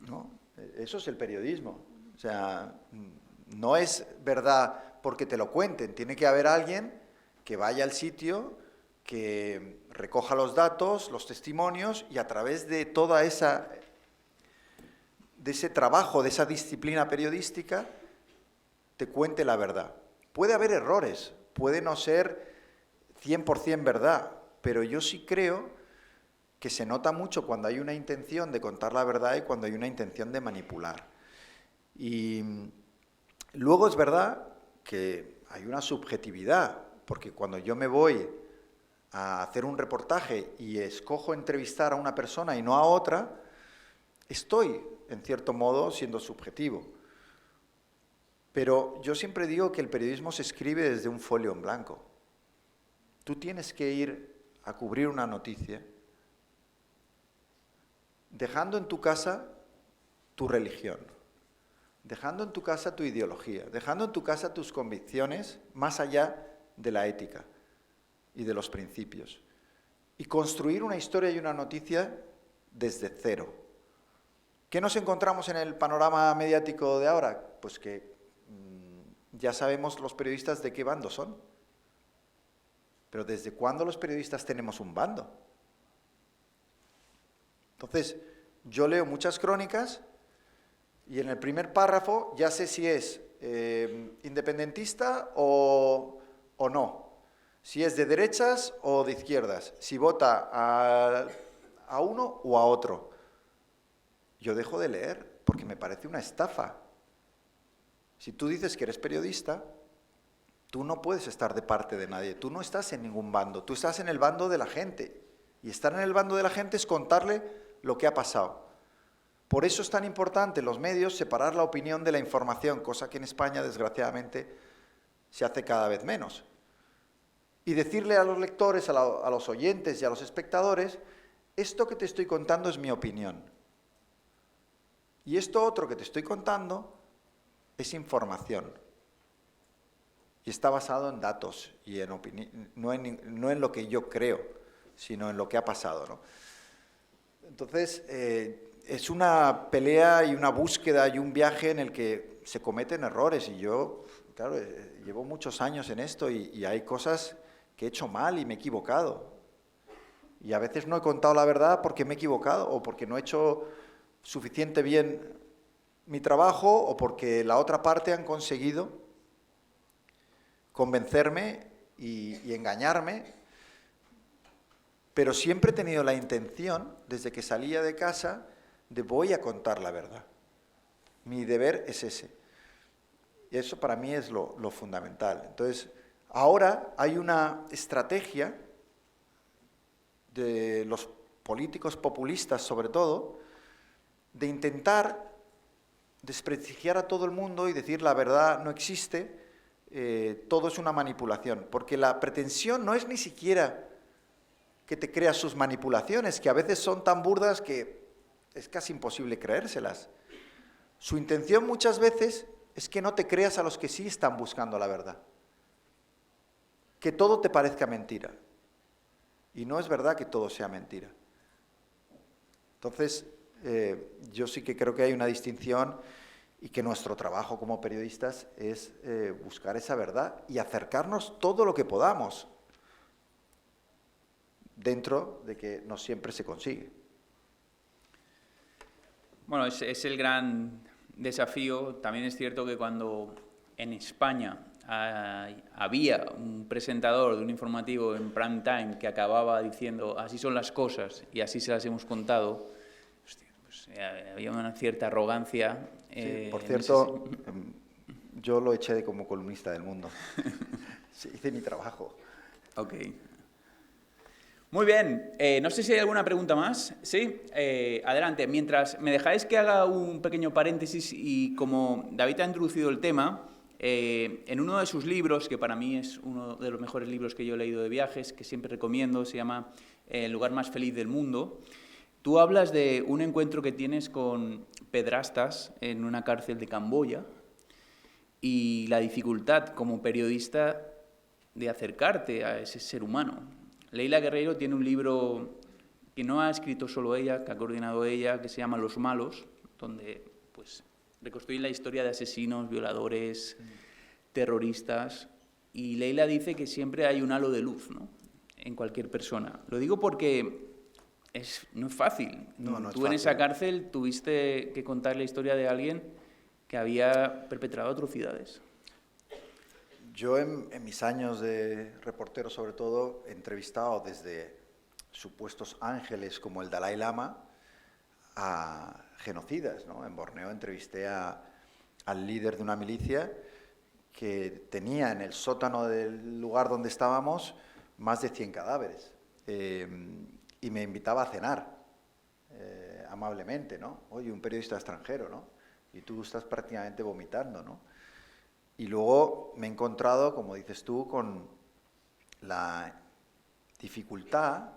¿no? Eso es el periodismo. O sea, no es verdad porque te lo cuenten. Tiene que haber alguien que vaya al sitio, que recoja los datos, los testimonios, y a través de toda ese trabajo, de esa disciplina periodística, te cuente la verdad. Puede haber errores, puede no ser 100% verdad, pero yo sí creo que se nota mucho cuando hay una intención de contar la verdad y cuando hay una intención de manipular. Y luego es verdad que hay una subjetividad, porque cuando yo me voy a hacer un reportaje y escojo entrevistar a una persona y no a otra, estoy, en cierto modo, siendo subjetivo. Pero yo siempre digo que el periodismo se escribe desde un folio en blanco. Tú tienes que ir a cubrir una noticia dejando en tu casa tu religión, dejando en tu casa tu ideología, dejando en tu casa tus convicciones más allá de la ética y de los principios, y construir una historia y una noticia desde cero. ¿Qué nos encontramos en el panorama mediático de ahora? Pues que ya sabemos los periodistas de qué bando son. Pero ¿desde cuándo los periodistas tenemos un bando? Entonces, yo leo muchas crónicas y en el primer párrafo ya sé si es independentista o no, si es de derechas o de izquierdas, si vota a uno o a otro. Yo dejo de leer porque me parece una estafa. Si tú dices que eres periodista, tú no puedes estar de parte de nadie, tú no estás en ningún bando, tú estás en el bando de la gente. Y estar en el bando de la gente es contarle lo que ha pasado. Por eso es tan importante en los medios separar la opinión de la información, cosa que en España, desgraciadamente, se hace cada vez menos. Y decirle a los lectores, a los oyentes y a los espectadores, esto que te estoy contando es mi opinión. Y esto otro que te estoy contando es información. Y está basado en datos y en opinión, no en lo que yo creo, sino en lo que ha pasado, ¿no? Entonces, es una pelea y una búsqueda y un viaje en el que se cometen errores. Y yo, claro, llevo muchos años en esto y hay cosas que he hecho mal y me he equivocado. Y a veces no he contado la verdad porque me he equivocado o porque no he hecho suficiente bien mi trabajo o porque la otra parte han conseguido convencerme y engañarme, pero siempre he tenido la intención, desde que salía de casa, de voy a contar la verdad. Mi deber es ese. Y eso para mí es lo fundamental. Entonces, ahora hay una estrategia de los políticos populistas, sobre todo, de intentar desprestigiar a todo el mundo y decir la verdad no existe, todo es una manipulación. Porque la pretensión no es ni siquiera que te creas sus manipulaciones, que a veces son tan burdas que es casi imposible creérselas. Su intención muchas veces es que no te creas a los que sí están buscando la verdad. Que todo te parezca mentira. Y no es verdad que todo sea mentira. Entonces, yo sí que creo que hay una distinción y que nuestro trabajo como periodistas es buscar esa verdad y acercarnos todo lo que podamos, dentro de que no siempre se consigue. Bueno, es el gran desafío. También es cierto que cuando en España había un presentador de un informativo en prime time que acababa diciendo así son las cosas y así se las hemos contado, hostia, pues, había una cierta arrogancia. Sí, por cierto, yo lo eché como columnista del Mundo. Sí, hice mi trabajo. Ok. Muy bien. No sé si hay alguna pregunta más. Sí, adelante. Mientras me dejáis que haga un pequeño paréntesis y como David ha introducido el tema, en uno de sus libros, que para mí es uno de los mejores libros que yo he leído de viajes, que siempre recomiendo, se llama El lugar más feliz del mundo, tú hablas de un encuentro que tienes con pedrastas en una cárcel de Camboya y la dificultad como periodista de acercarte a ese ser humano. Leila Guerreiro tiene un libro que no ha escrito solo ella, que ha coordinado ella, que se llama Los malos, donde pues reconstruye la historia de asesinos, violadores, terroristas, y Leila dice que siempre hay un halo de luz, ¿no?, en cualquier persona. Lo digo porque no es fácil. No es Tú fácil. en esa cárcel tuviste que contar la historia de alguien que había perpetrado atrocidades. Yo en mis años de reportero, sobre todo, he entrevistado desde supuestos ángeles como el Dalai Lama a genocidas, ¿no? En Borneo entrevisté al líder de una milicia que tenía en el sótano del lugar donde estábamos más de 100 cadáveres y me invitaba a cenar amablemente, ¿no? Oye, un periodista extranjero, ¿no? Y tú estás prácticamente vomitando, ¿no? Y luego me he encontrado, como dices tú, con la dificultad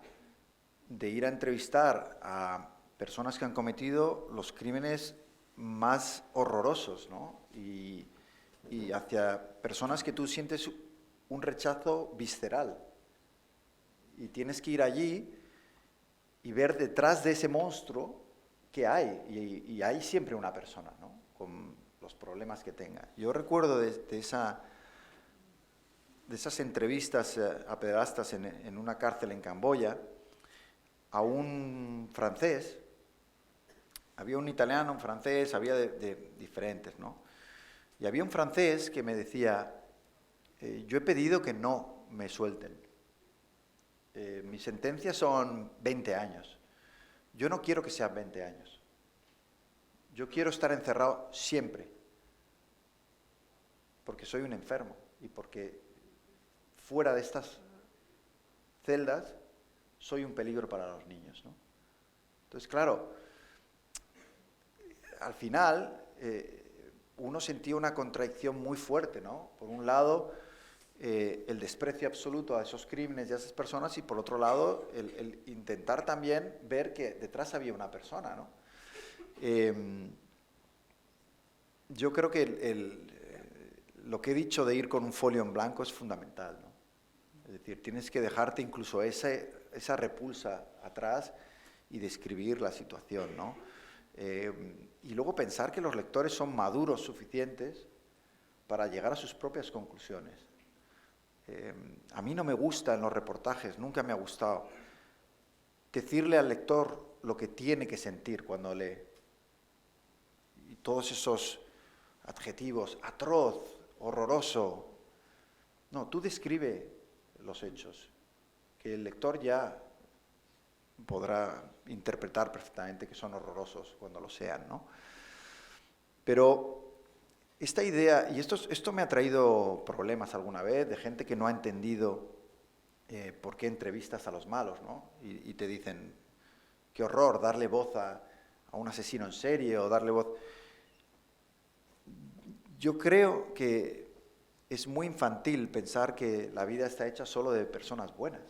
de ir a entrevistar a personas que han cometido los crímenes más horrorosos, ¿no? Y hacia personas que tú sientes un rechazo visceral. Y tienes que ir allí y ver detrás de ese monstruo qué hay. Y hay siempre una persona, ¿no?, con los problemas que tenga. Yo recuerdo de esas entrevistas a pederastas en una cárcel en Camboya, a un francés, había un italiano, un francés, había de diferentes, ¿no? Y había un francés que me decía, yo he pedido que no me suelten. Mi sentencia son 20 años. Yo no quiero que sean 20 años. Yo quiero estar encerrado siempre. Porque soy un enfermo y porque fuera de estas celdas soy un peligro para los niños, ¿no? Entonces, claro, al final uno sentía una contradicción muy fuerte, ¿no? Por un lado, el desprecio absoluto a esos crímenes y a esas personas y por otro lado, el intentar también ver que detrás había una persona, ¿no? Yo creo que lo que he dicho de ir con un folio en blanco es fundamental, ¿no? Es decir, tienes que dejarte incluso esa repulsa atrás y describir la situación, ¿no? Y luego pensar que los lectores son maduros suficientes para llegar a sus propias conclusiones. A mí no me gusta en los reportajes, nunca me ha gustado, decirle al lector lo que tiene que sentir cuando lee. Y todos esos adjetivos, atroz, horroroso. No, tú describe los hechos, que el lector ya podrá interpretar perfectamente que son horrorosos cuando lo sean, ¿no? Pero esta idea, y esto me ha traído problemas alguna vez, de gente que no ha entendido por qué entrevistas a los malos, ¿no? Y te dicen, qué horror, darle voz a un asesino en serie o darle voz... Yo creo que es muy infantil pensar que la vida está hecha solo de personas buenas.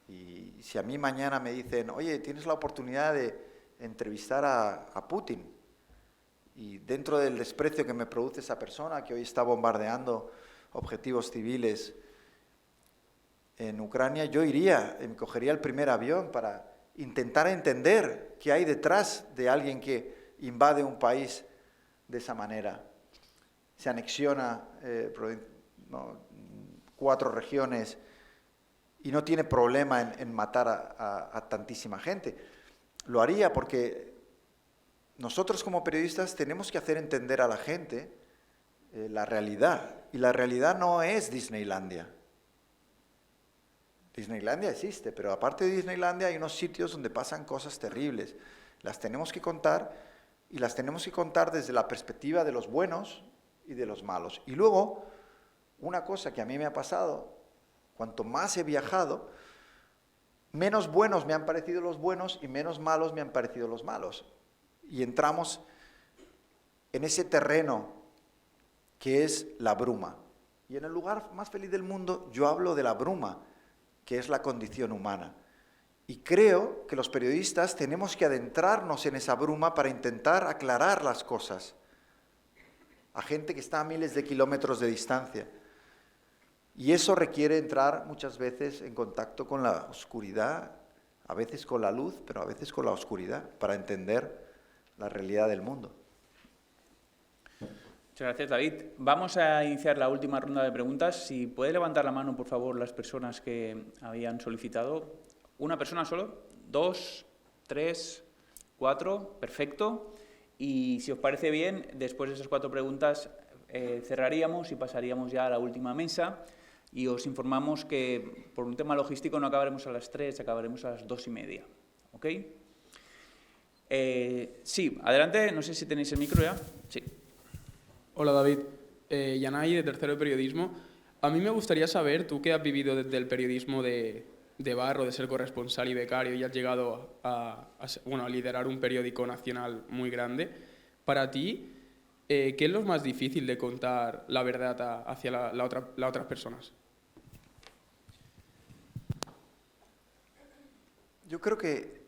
Y si a mí mañana me dicen, oye, tienes la oportunidad de entrevistar a Putin, y dentro del desprecio que me produce esa persona que hoy está bombardeando objetivos civiles en Ucrania, yo iría, me cogería el primer avión para intentar entender qué hay detrás de alguien que invade un país de esa manera. Se anexiona 4 regiones y no tiene problema en matar a tantísima gente. Lo haría porque nosotros como periodistas tenemos que hacer entender a la gente la realidad. Y la realidad no es Disneylandia. Disneylandia existe, pero aparte de Disneylandia hay unos sitios donde pasan cosas terribles. Las tenemos que contar, y las tenemos que contar desde la perspectiva de los buenos y de los malos. Y luego, una cosa que a mí me ha pasado, cuanto más he viajado, menos buenos me han parecido los buenos y menos malos me han parecido los malos. Y entramos en ese terreno que es la bruma. Y en el lugar más feliz del mundo yo hablo de la bruma, que es la condición humana. Y creo que los periodistas tenemos que adentrarnos en esa bruma para intentar aclarar las cosas a gente que está a miles de kilómetros de distancia. Y eso requiere entrar muchas veces en contacto con la oscuridad, a veces con la luz, pero a veces con la oscuridad, para entender la realidad del mundo. Muchas gracias, David. Vamos a iniciar la última ronda de preguntas. Si puede levantar la mano, por favor, las personas que habían solicitado. ¿Una persona solo? 2, 3, 4. Perfecto. Y si os parece bien, después de esas 4 preguntas cerraríamos y pasaríamos ya a la última mesa. Y os informamos que por un tema logístico no acabaremos a las 3, acabaremos a las 2:30. ¿Ok? Sí, adelante. No sé si tenéis el micro ya. Sí. Hola David, Yanay de Tercero de Periodismo. A mí me gustaría saber, tú que has vivido desde el periodismo de barro, de ser corresponsal y becario y has llegado a liderar un periódico nacional muy grande, para ti, ¿qué es lo más difícil de contar la verdad hacia las otras personas? Yo creo que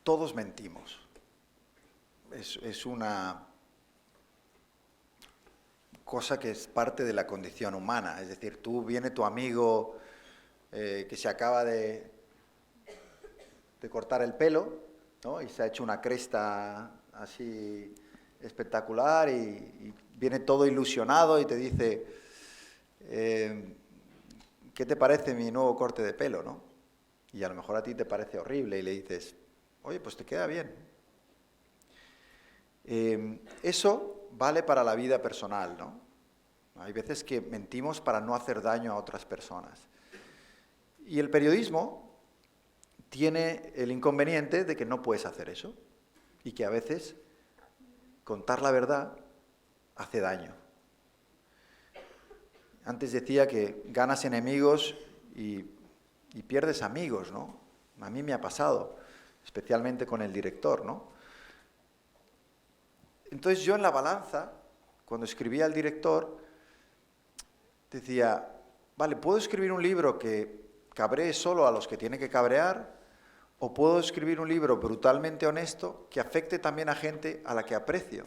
todos mentimos. Es una cosa que es parte de la condición humana. Es decir, viene tu amigo que se acaba de cortar el pelo, ¿no? Y se ha hecho una cresta así espectacular y viene todo ilusionado y te dice, ¿qué te parece mi nuevo corte de pelo, no? Y a lo mejor a ti te parece horrible y le dices, oye, pues te queda bien. Eso vale para la vida personal, ¿no? Hay veces que mentimos para no hacer daño a otras personas. Y el periodismo tiene el inconveniente de que no puedes hacer eso y que a veces contar la verdad hace daño. Antes decía que ganas enemigos y pierdes amigos, ¿no? A mí me ha pasado, especialmente con el director, ¿no? Entonces yo en la balanza, cuando escribía al director, decía, vale, puedo escribir un libro que cabree solo a los que tiene que cabrear, o puedo escribir un libro brutalmente honesto que afecte también a gente a la que aprecio,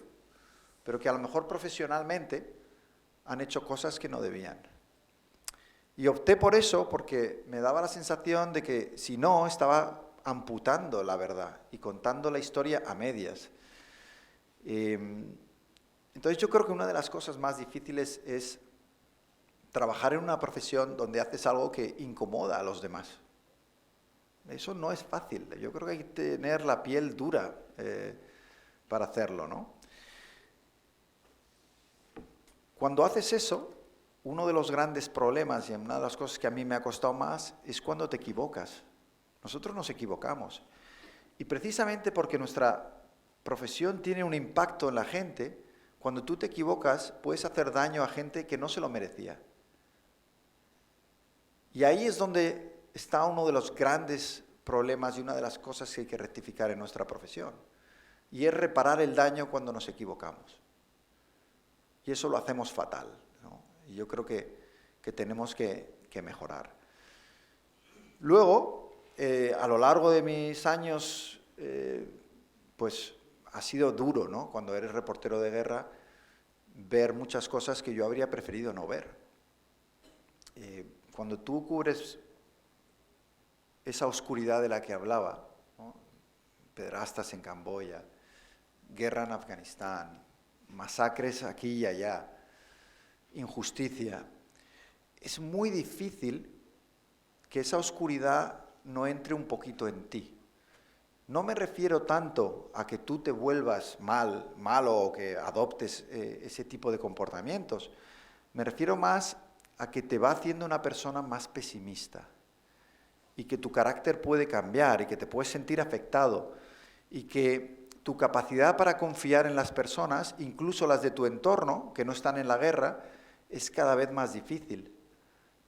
pero que a lo mejor profesionalmente han hecho cosas que no debían. Y opté por eso porque me daba la sensación de que si no, estaba amputando la verdad y contando la historia a medias. Entonces yo creo que una de las cosas más difíciles es trabajar en una profesión donde haces algo que incomoda a los demás. Eso no es fácil. Yo creo que hay que tener la piel dura para hacerlo, ¿no? Cuando haces eso, uno de los grandes problemas y una de las cosas que a mí me ha costado más es cuando te equivocas. Nosotros nos equivocamos. Y precisamente porque nuestra profesión tiene un impacto en la gente, cuando tú te equivocas puedes hacer daño a gente que no se lo merecía. Y ahí es donde está uno de los grandes problemas y una de las cosas que hay que rectificar en nuestra profesión. Y es reparar el daño cuando nos equivocamos. Y eso lo hacemos fatal, ¿no? Y yo creo que tenemos que mejorar. Luego, a lo largo de mis años, pues ha sido duro, ¿no? Cuando eres reportero de guerra, ver muchas cosas que yo habría preferido no ver. Cuando tú cubres esa oscuridad de la que hablaba, ¿no? Pedrastas en Camboya, guerra en Afganistán, masacres aquí y allá, injusticia, es muy difícil que esa oscuridad no entre un poquito en ti. No me refiero tanto a que tú te vuelvas malo o que adoptes ese tipo de comportamientos. Me refiero más a que te va haciendo una persona más pesimista y que tu carácter puede cambiar y que te puedes sentir afectado y que tu capacidad para confiar en las personas, incluso las de tu entorno, que no están en la guerra, es cada vez más difícil.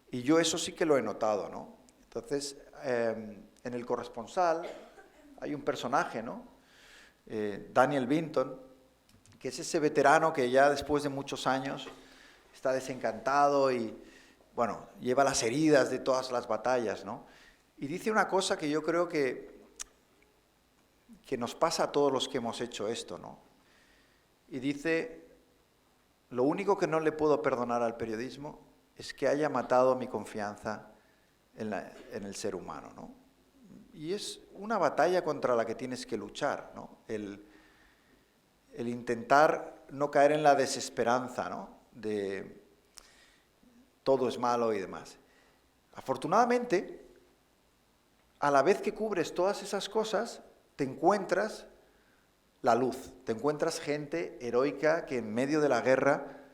Y yo eso sí que lo he notado, ¿no? Entonces, en El Corresponsal hay un personaje, ¿no? Daniel Vinton, que es ese veterano que ya después de muchos años está desencantado y, bueno, lleva las heridas de todas las batallas, ¿no? Y dice una cosa que yo creo que nos pasa a todos los que hemos hecho esto, ¿no? Y dice, lo único que no le puedo perdonar al periodismo es que haya matado mi confianza en el ser humano, ¿no? Y es una batalla contra la que tienes que luchar, ¿no? El intentar no caer en la desesperanza, ¿no? De todo es malo y demás. Afortunadamente, a la vez que cubres todas esas cosas, te encuentras la luz, te encuentras gente heroica que en medio de la guerra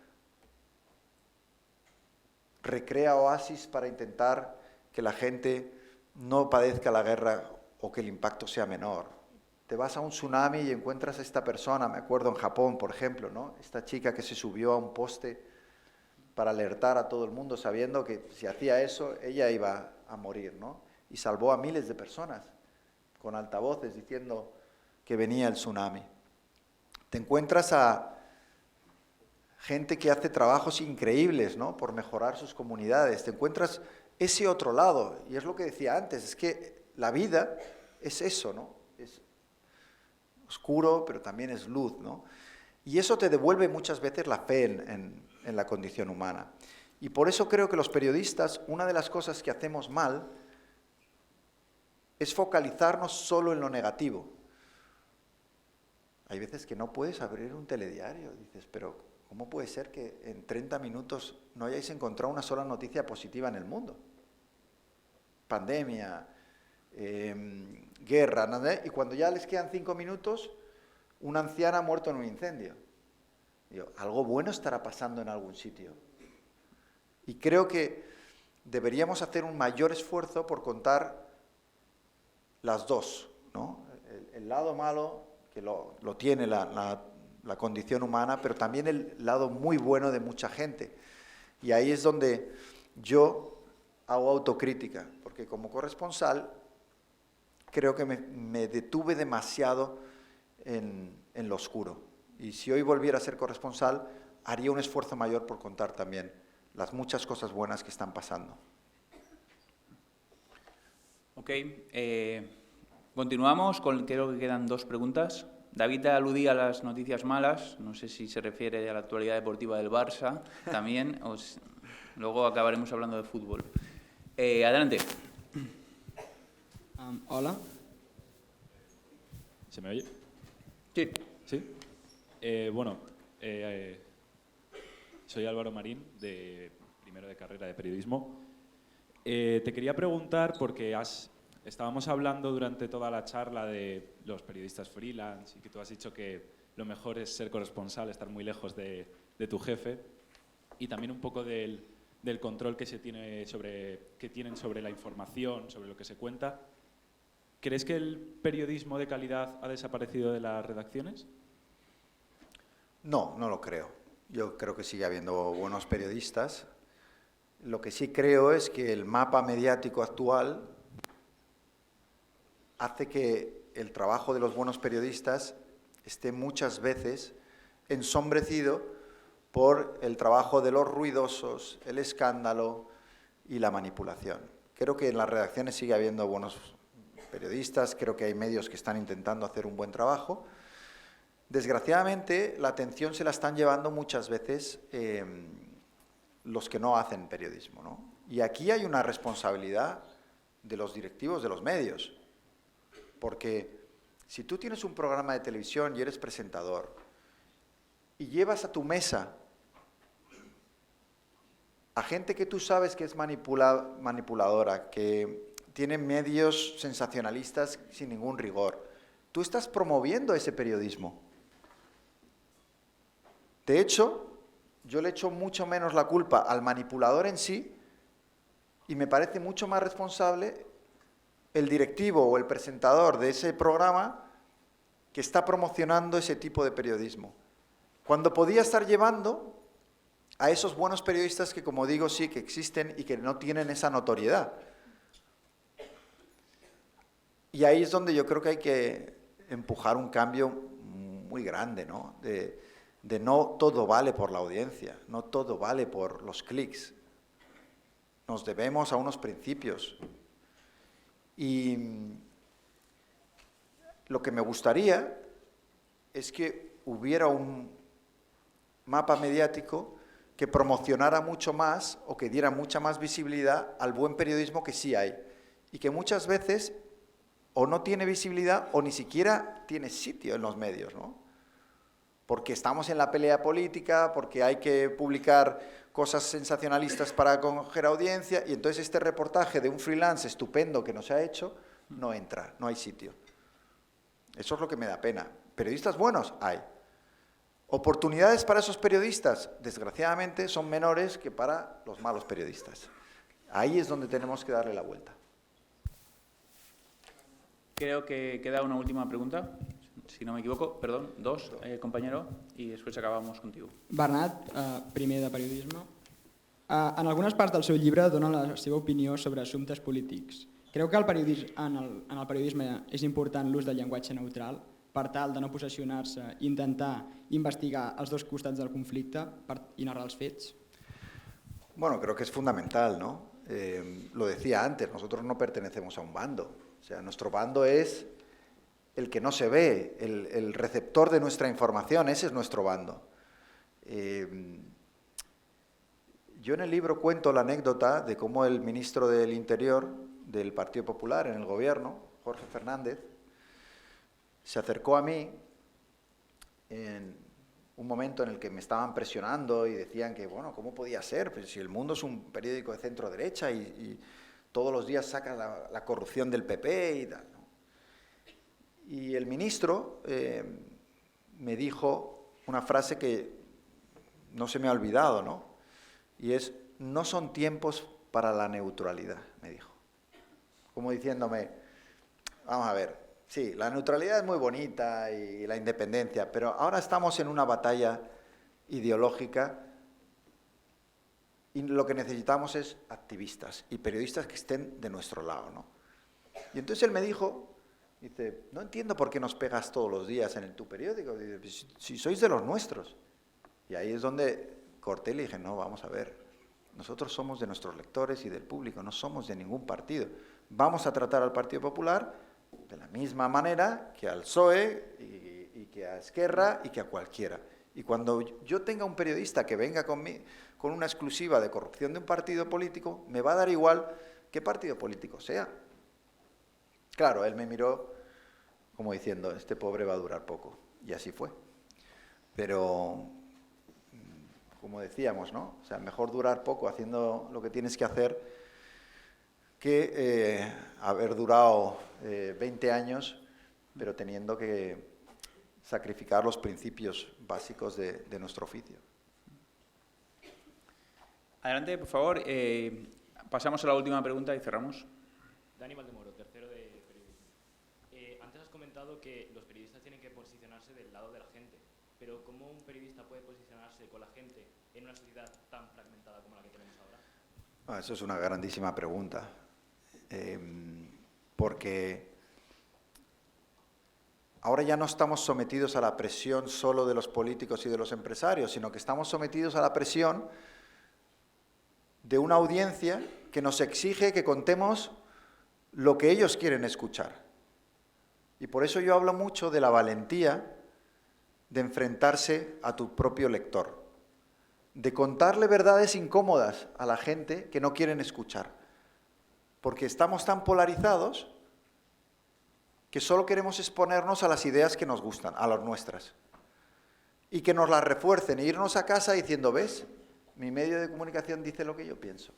recrea oasis para intentar que la gente no padezca la guerra o que el impacto sea menor. Te vas a un tsunami y encuentras a esta persona, me acuerdo en Japón, por ejemplo, ¿no? Esta chica que se subió a un poste para alertar a todo el mundo sabiendo que si hacía eso, ella iba a morir, ¿no? Y salvó a miles de personas con altavoces diciendo que venía el tsunami. Te encuentras a gente que hace trabajos increíbles, ¿no? Por mejorar sus comunidades. Te encuentras ese otro lado, y es lo que decía antes, es que la vida es eso, ¿no? Es oscuro, pero también es luz, ¿no? Y eso te devuelve muchas veces la fe en la condición humana. Y por eso creo que los periodistas, una de las cosas que hacemos mal es focalizarnos solo en lo negativo. Hay veces que no puedes abrir un telediario, dices, pero ¿cómo puede ser que en 30 minutos no hayáis encontrado una sola noticia positiva en el mundo? Pandemia, guerra, ¿no? Y cuando ya les quedan 5 minutos, una anciana ha muerto en un incendio. Digo, algo bueno estará pasando en algún sitio. Y creo que deberíamos hacer un mayor esfuerzo por contar las dos, ¿no? El lado malo, que lo tiene la condición humana, pero también el lado muy bueno de mucha gente. Y ahí es donde yo hago autocrítica, porque como corresponsal creo que me detuve demasiado en lo oscuro. Y si hoy volviera a ser corresponsal, haría un esfuerzo mayor por contar también las muchas cosas buenas que están pasando. Ok, continuamos, creo que quedan 2 preguntas. David aludía a las noticias malas, no sé si se refiere a la actualidad deportiva del Barça también, luego acabaremos hablando de fútbol. Adelante. Hola, ¿Se me oye? Sí. ¿Sí? Soy Álvaro Marín, de primero de carrera de periodismo. Te quería preguntar, porque estábamos hablando durante toda la charla de los periodistas freelance y que tú has dicho que lo mejor es ser corresponsal, estar muy lejos de tu jefe, y también un poco del control que tienen sobre la información, sobre lo que se cuenta. ¿Crees que el periodismo de calidad ha desaparecido de las redacciones? No, no lo creo. Yo creo que sigue habiendo buenos periodistas. Lo que sí creo es que el mapa mediático actual hace que el trabajo de los buenos periodistas esté muchas veces ensombrecido por el trabajo de los ruidosos, el escándalo y la manipulación. Creo que en las redacciones sigue habiendo buenos periodistas, creo que hay medios que están intentando hacer un buen trabajo. Desgraciadamente, la atención se la están llevando muchas veces los que no hacen periodismo, ¿no? Y aquí hay una responsabilidad de los directivos de los medios, porque si tú tienes un programa de televisión y eres presentador y llevas a tu mesa a gente que tú sabes que es manipuladora, que tiene medios sensacionalistas sin ningún rigor, tú estás promoviendo ese periodismo. De hecho, yo le echo mucho menos la culpa al manipulador en sí y me parece mucho más responsable el directivo o el presentador de ese programa que está promocionando ese tipo de periodismo. Cuando podía estar llevando a esos buenos periodistas que, como digo, sí que existen y que no tienen esa notoriedad. Y ahí es donde yo creo que hay que empujar un cambio muy grande, ¿no? De no todo vale por la audiencia, no todo vale por los clics. Nos debemos a unos principios. Y lo que me gustaría es que hubiera un mapa mediático que promocionara mucho más o que diera mucha más visibilidad al buen periodismo que sí hay. Y que muchas veces o no tiene visibilidad o ni siquiera tiene sitio en los medios, ¿no? Porque estamos en la pelea política, porque hay que publicar cosas sensacionalistas para coger audiencia, y entonces este reportaje de un freelance estupendo que no se ha hecho, no entra, no hay sitio. Eso es lo que me da pena. ¿Periodistas buenos? Hay. ¿Oportunidades para esos periodistas? Desgraciadamente son menores que para los malos periodistas. Ahí es donde tenemos que darle la vuelta. Creo que queda una última pregunta, si no me equivoco. Perdón, dos, compañero, i després acabamos contigo. Bernat, primer de periodisme. En algunes parts del seu llibre dona la seva opinió sobre assumptes polítics. Creu que en el periodisme és important l'ús del llenguatge neutral per tal de no posicionar-se i intentar investigar els dos costats del conflicte i narrar els fets? Bueno, creo que es fundamental, ¿no? Lo decía antes, nosotros no pertenecemos a un bando. O sea, nuestro bando es el que no se ve, el receptor de nuestra información, ese es nuestro bando. Yo en el libro cuento la anécdota de cómo el ministro del Interior del Partido Popular en el gobierno, Jorge Fernández, se acercó a mí en un momento en el que me estaban presionando y decían que, bueno, ¿cómo podía ser? Pues si el Mundo es un periódico de centro derecha y todos los días saca la corrupción del PP y tal, ¿no? Y el ministro me dijo una frase que no se me ha olvidado, ¿no? Y es, no son tiempos para la neutralidad, me dijo. Como diciéndome, vamos a ver, sí, la neutralidad es muy bonita y la independencia, pero ahora estamos en una batalla ideológica y lo que necesitamos es activistas y periodistas que estén de nuestro lado, ¿no? Y entonces él me dijo, dice, no entiendo por qué nos pegas todos los días en tu periódico, dice, si sois de los nuestros. Y ahí es donde corté y le dije, no, vamos a ver, nosotros somos de nuestros lectores y del público, no somos de ningún partido. Vamos a tratar al Partido Popular de la misma manera que al PSOE y que a Esquerra y que a cualquiera. Y cuando yo tenga un periodista que venga con una exclusiva de corrupción de un partido político, me va a dar igual qué partido político sea. Claro, él me miró como diciendo, este pobre va a durar poco. Y así fue. Pero, como decíamos, ¿no? O sea, mejor durar poco haciendo lo que tienes que hacer que haber durado 20 años, pero teniendo que sacrificar los principios básicos de nuestro oficio. Adelante, por favor. Pasamos a la última pregunta y cerramos. Dani Valdemoro, tercero de periodismo. Antes has comentado que los periodistas tienen que posicionarse del lado de la gente, pero ¿cómo un periodista puede posicionarse con la gente en una sociedad tan fragmentada como la que tenemos ahora? Eso es una grandísima pregunta, porque ahora ya no estamos sometidos a la presión solo de los políticos y de los empresarios, sino que estamos sometidos a la presión de una audiencia que nos exige que contemos lo que ellos quieren escuchar. Y por eso yo hablo mucho de la valentía de enfrentarse a tu propio lector, de contarle verdades incómodas a la gente que no quieren escuchar, porque estamos tan polarizados que solo queremos exponernos a las ideas que nos gustan, a las nuestras, y que nos las refuercen e irnos a casa diciendo, ¿ves? Mi medio de comunicación dice lo que yo pienso.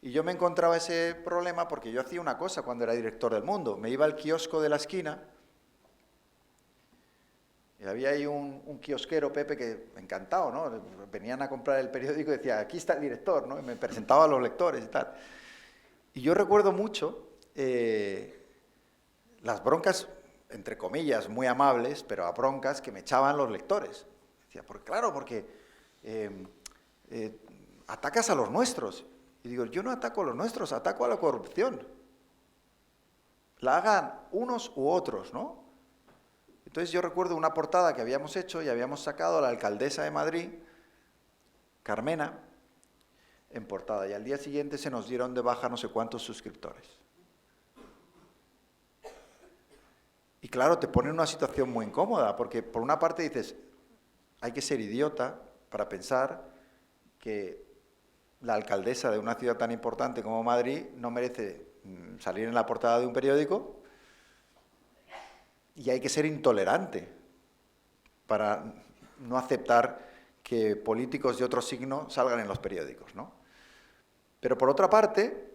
Y yo me encontraba ese problema porque yo hacía una cosa cuando era director del Mundo. Me iba al kiosco de la esquina y había ahí un kiosquero, Pepe, que encantado, ¿no? Venían a comprar el periódico y decía, aquí está el director, ¿no? Y me presentaba a los lectores y tal. Y yo recuerdo mucho las broncas, entre comillas, muy amables, pero a broncas que me echaban los lectores. Decía, porque atacas a los nuestros. Y digo, yo no ataco a los nuestros, ataco a la corrupción. La hagan unos u otros, ¿no? Entonces yo recuerdo una portada que habíamos hecho y habíamos sacado a la alcaldesa de Madrid, Carmena, en portada. Y al día siguiente se nos dieron de baja no sé cuántos suscriptores. Y claro, te pone en una situación muy incómoda, porque por una parte dices, hay que ser idiota para pensar que la alcaldesa de una ciudad tan importante como Madrid no merece salir en la portada de un periódico, y hay que ser intolerante para no aceptar que políticos de otro signo salgan en los periódicos, ¿no? Pero por otra parte,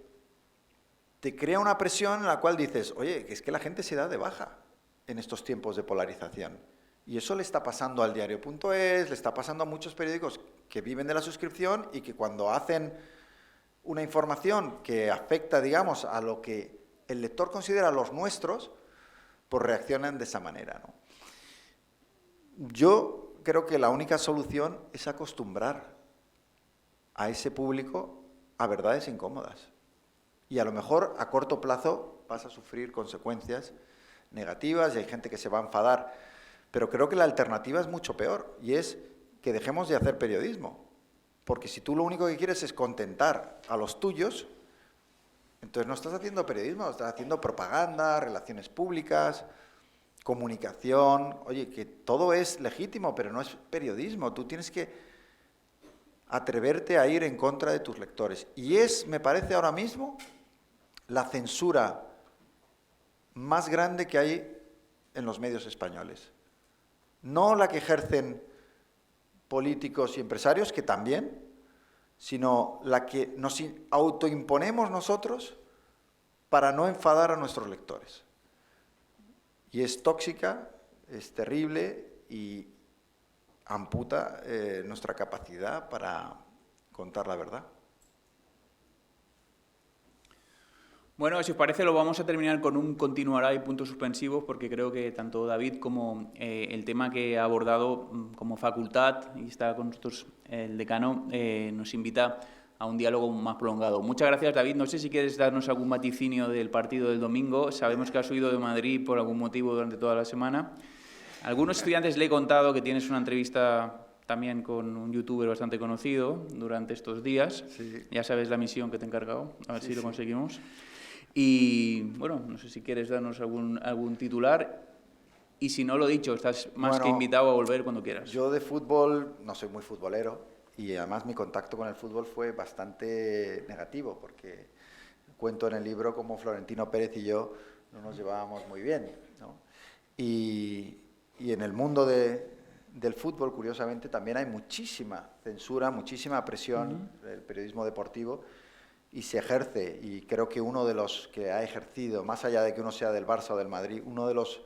te crea una presión en la cual dices, oye, que es que la gente se da de baja en estos tiempos de polarización. Y eso le está pasando al diario.es, le está pasando a muchos periódicos que viven de la suscripción y que cuando hacen una información que afecta, digamos, a lo que el lector considera los nuestros, pues reaccionan de esa manera, ¿no? Yo creo que la única solución es acostumbrar a ese público a verdades incómodas. Y a lo mejor a corto plazo vas a sufrir consecuencias negativas y hay gente que se va a enfadar. Pero creo que la alternativa es mucho peor y es que dejemos de hacer periodismo. Porque si tú lo único que quieres es contentar a los tuyos, entonces no estás haciendo periodismo, estás haciendo propaganda, relaciones públicas, comunicación. Oye, que todo es legítimo, pero no es periodismo. Tú tienes que atreverte a ir en contra de tus lectores. Y es, me parece ahora mismo, la censura más grande que hay en los medios españoles. No la que ejercen políticos y empresarios, que también, sino la que nos autoimponemos nosotros para no enfadar a nuestros lectores. Y es tóxica, es terrible y amputa nuestra capacidad para contar la verdad. Bueno, si os parece, lo vamos a terminar con un continuará y puntos suspensivos, porque creo que tanto David como el tema que ha abordado como facultad, y está con nosotros el decano, nos invita a un diálogo más prolongado. Muchas gracias, David. No sé si quieres darnos algún vaticinio del partido del domingo. Sabemos que has huido de Madrid por algún motivo durante toda la semana. A algunos estudiantes le he contado que tienes una entrevista también con un youtuber bastante conocido durante estos días. Sí. Ya sabes la misión que te he encargado, a ver si lo sí. conseguimos. Y bueno, no sé si quieres darnos algún titular. Y si no, lo dicho, estás más que invitado a volver cuando quieras. Yo de fútbol no soy muy futbolero y además mi contacto con el fútbol fue bastante negativo porque cuento en el libro como Florentino Pérez y yo no nos llevábamos muy bien, ¿no? Y en el mundo del fútbol, curiosamente, también hay muchísima censura, muchísima presión del periodismo deportivo, y se ejerce, y creo que uno de los que ha ejercido, más allá de que uno sea del Barça o del Madrid, uno de los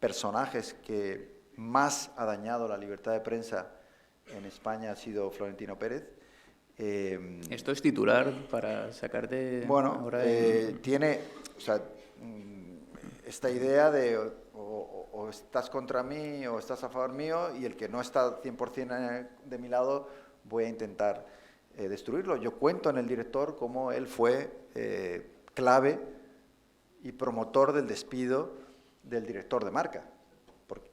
personajes que más ha dañado la libertad de prensa en España ha sido Florentino Pérez. Esto es titular para sacarte... Bueno, ahora tiene, o sea, esta idea de o estás contra mí o estás a favor mío, y el que no está 100% de mi lado voy a intentar destruirlo. Yo cuento en El Director cómo él fue clave y promotor del despido del director de Marca.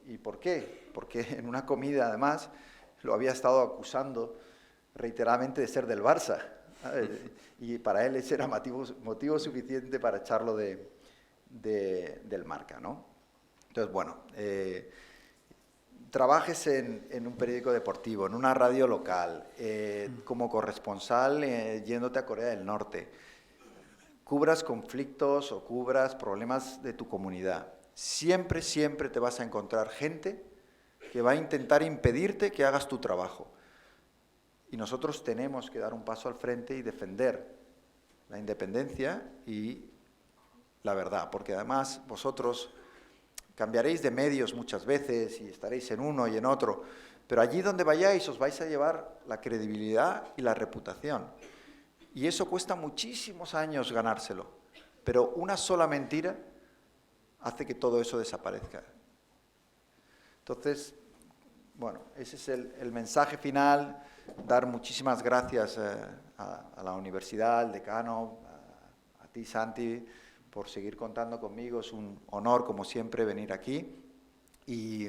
¿Y por qué? Porque en una comida, además, lo había estado acusando reiteradamente de ser del Barça, y para él ese era motivo suficiente para echarlo del Marca, ¿no? Entonces, bueno, trabajes en un periódico deportivo, en una radio local, como corresponsal yéndote a Corea del Norte, cubras conflictos o cubras problemas de tu comunidad, siempre te vas a encontrar gente que va a intentar impedirte que hagas tu trabajo. Y nosotros tenemos que dar un paso al frente y defender la independencia y la verdad, porque además vosotros cambiaréis de medios muchas veces y estaréis en uno y en otro, pero allí donde vayáis os vais a llevar la credibilidad y la reputación. Y eso cuesta muchísimos años ganárselo, pero una sola mentira hace que todo eso desaparezca. Entonces, bueno, ese es el mensaje final. Dar muchísimas gracias a la universidad, al decano, a ti, Santi, por seguir contando conmigo. Es un honor, como siempre, venir aquí. Y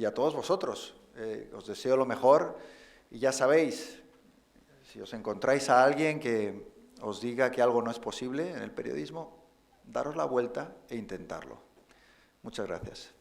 a todos vosotros, os deseo lo mejor. Y ya sabéis, si os encontráis a alguien que os diga que algo no es posible en el periodismo, daros la vuelta e intentarlo. Muchas gracias.